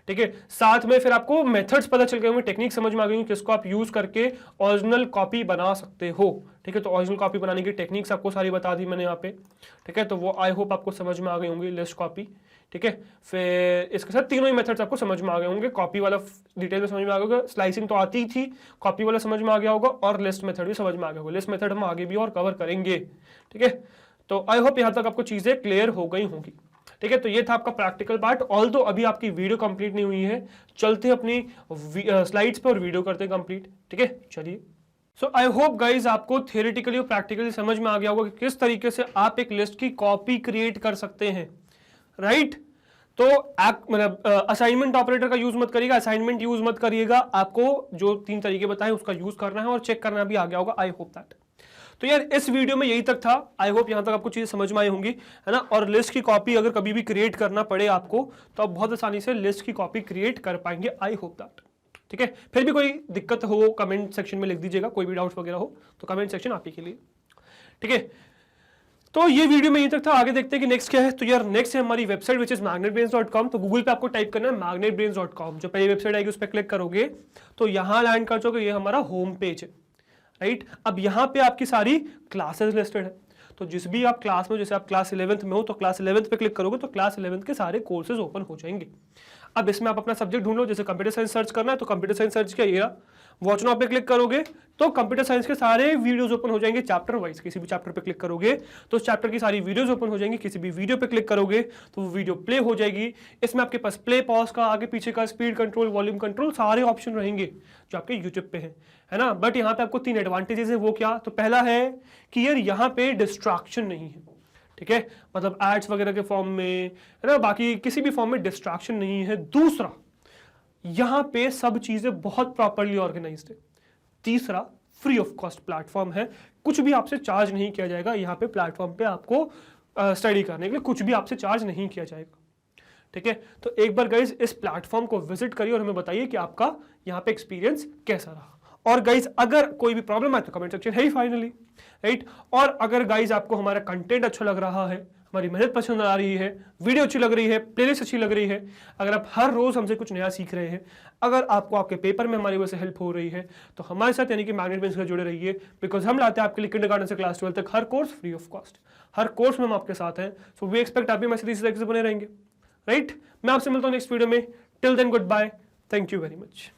ठीक है। साथ में फिर आपको मेथड्स पता चल गए होंगे, टेक्निक समझ में आ गई होंगी किसको आप यूज करके ओरिजिनल कॉपी बना सकते हो, ठीक है। तो ओरिजिनल कॉपी बनाने की टेक्निक्स आपको सारी बता दी मैंने यहाँ पे, ठीक है। तो वो आई होप आपको समझ में आ गई होंगी, लिस्ट कॉपी, ठीक है। फिर इसके साथ तीनों ही मेथड्स आपको समझ में आ गए होंगे, कॉपी वाला डिटेल में समझ में आ गया होगा, स्लाइसिंग तो आती ही थी, कॉपी वाला समझ में आ गया होगा और लिस्ट मेथड भी समझ में आ गया होगा। लिस्ट मेथड हम आगे भी और कवर करेंगे, ठीक है। तो आई होप यहाँ तक आपको चीजें क्लियर हो गई होंगी, ठीक है। तो ये था आपका प्रैक्टिकल पार्ट, ऑल्दो अभी आपकी वीडियो कंप्लीट नहीं हुई है, चलते हैं अपनी स्लाइड्स पे और वीडियो करते हैं कंप्लीट, ठीक है। चलिए, सो आई होप गाइज आपको थियोरेटिकली और प्रैक्टिकली समझ में आ गया होगा कि किस तरीके से आप एक लिस्ट की कॉपी क्रिएट कर सकते हैं, राइट। तो मतलब असाइनमेंट ऑपरेटर का यूज मत करिएगा, असाइनमेंट यूज मत करिएगा, आपको जो 3 तरीके बताए उसका यूज करना है और चेक करना भी आ गया होगा। I hope that. तो यार इस वीडियो में यही तक था। आई होप यहां तक आपको चीजें समझ में आई होंगी, है ना। और लिस्ट की कॉपी अगर कभी भी क्रिएट करना पड़े आपको तो आप बहुत आसानी से लिस्ट की कॉपी क्रिएट कर पाएंगे। I hope that. ठीक है, फिर भी कोई दिक्कत हो कमेंट सेक्शन में लिख दीजिएगा, कोई भी डाउट्स वगैरह हो तो कमेंट सेक्शन आप ही के लिए। ठीक है, तो ये वीडियो में यहीं तक था। आगे देखते हैं कि नेक्स्ट क्या है। तो यार नेक्स्ट है हमारी वेबसाइट विच इज magnetbrains.com। तो गूगल पे आपको टाइप करना है magnetbrains.com। जो पहली वेबसाइट आएगी उस पर क्लिक करोगे तो यहाँ लैंड कर जाओगे, ये हमारा होम पेज है, राइट। अब यहाँ पे आपकी सारी क्लासेस लिस्टेड है। तो जिस भी आप क्लास में, जैसे आप क्लास 11th में हो तो क्लास 11th पे क्लिक करोगे तो क्लास 11th के सारे कोर्सेज ओपन हो जाएंगे। अब इसमें आप अपना सब्जेक्ट ढूंढ लो, जैसे कंप्यूटर साइंस सर्च करना है तो कंप्यूटर साइंस सर्च किया, वॉच नाउ पे क्लिक करोगे तो कंप्यूटर साइंस के सारे वीडियोस ओपन हो जाएंगे चैप्टर वाइज। किसी भी चैप्टर पे क्लिक करोगे तो उस चैप्टर की सारी वीडियोस ओपन हो जाएंगी। किसी भी वीडियो पे क्लिक करोगे तो वो वीडियो प्ले हो जाएगी। इसमें आपके पास प्ले, पॉज का, आगे पीछे का, स्पीड कंट्रोल, वॉल्यूम कंट्रोल सारे ऑप्शन रहेंगे जो आपके यूट्यूब पे है ना। बट यहाँ पे आपको 3 एडवांटेजेस है। वो क्या? तो पहला है कि यार यहाँ पे डिस्ट्रैक्शन नहीं है, ठीक है, मतलब एड्स वगैरह के फॉर्म में, है ना, बाकी किसी भी फॉर्म में डिस्ट्रैक्शन नहीं है। दूसरा, यहाँ पे सब चीजें बहुत प्रॉपरली ऑर्गेनाइज्ड है। तीसरा, फ्री ऑफ कॉस्ट प्लेटफॉर्म है, कुछ भी आपसे चार्ज नहीं किया जाएगा। यहाँ पे प्लेटफॉर्म पे आपको स्टडी करने के लिए कुछ भी आपसे चार्ज नहीं किया जाएगा। ठीक है, तो एक बार गाइज इस प्लेटफॉर्म को विजिट करिए और हमें बताइए कि आपका यहाँ पे एक्सपीरियंस कैसा रहा। और गाइज अगर कोई भी प्रॉब्लम है तो कमेंट सेक्शन है ही फाइनली, राइट। और अगर गाइज आपको हमारा कंटेंट अच्छा लग रहा है, हमारी मेहनत पसंद आ रही है, वीडियो अच्छी लग रही है, प्लेलिस्ट अच्छी लग रही है, अगर आप हर रोज हमसे कुछ नया सीख रहे हैं, अगर आपको आपके पेपर में हमारी वजह से हेल्प हो रही है तो हमारे साथ यानी कि मैग्नेट ब्रेन्स से जुड़े रहिए। बिकॉज हम लाते हैं आपके लिए किंडरगार्टन से क्लास 12 तक हर कोर्स फ्री ऑफ कॉस्ट। हर कोर्स में हम आपके साथ हैं। सो वी एक्सपेक्ट आप भी हमारे साथ इसी तरीके से बने रहेंगे, राइट। मैं आपसे मिलता हूँ नेक्स्ट वीडियो में। Till then good bye, thank you very much.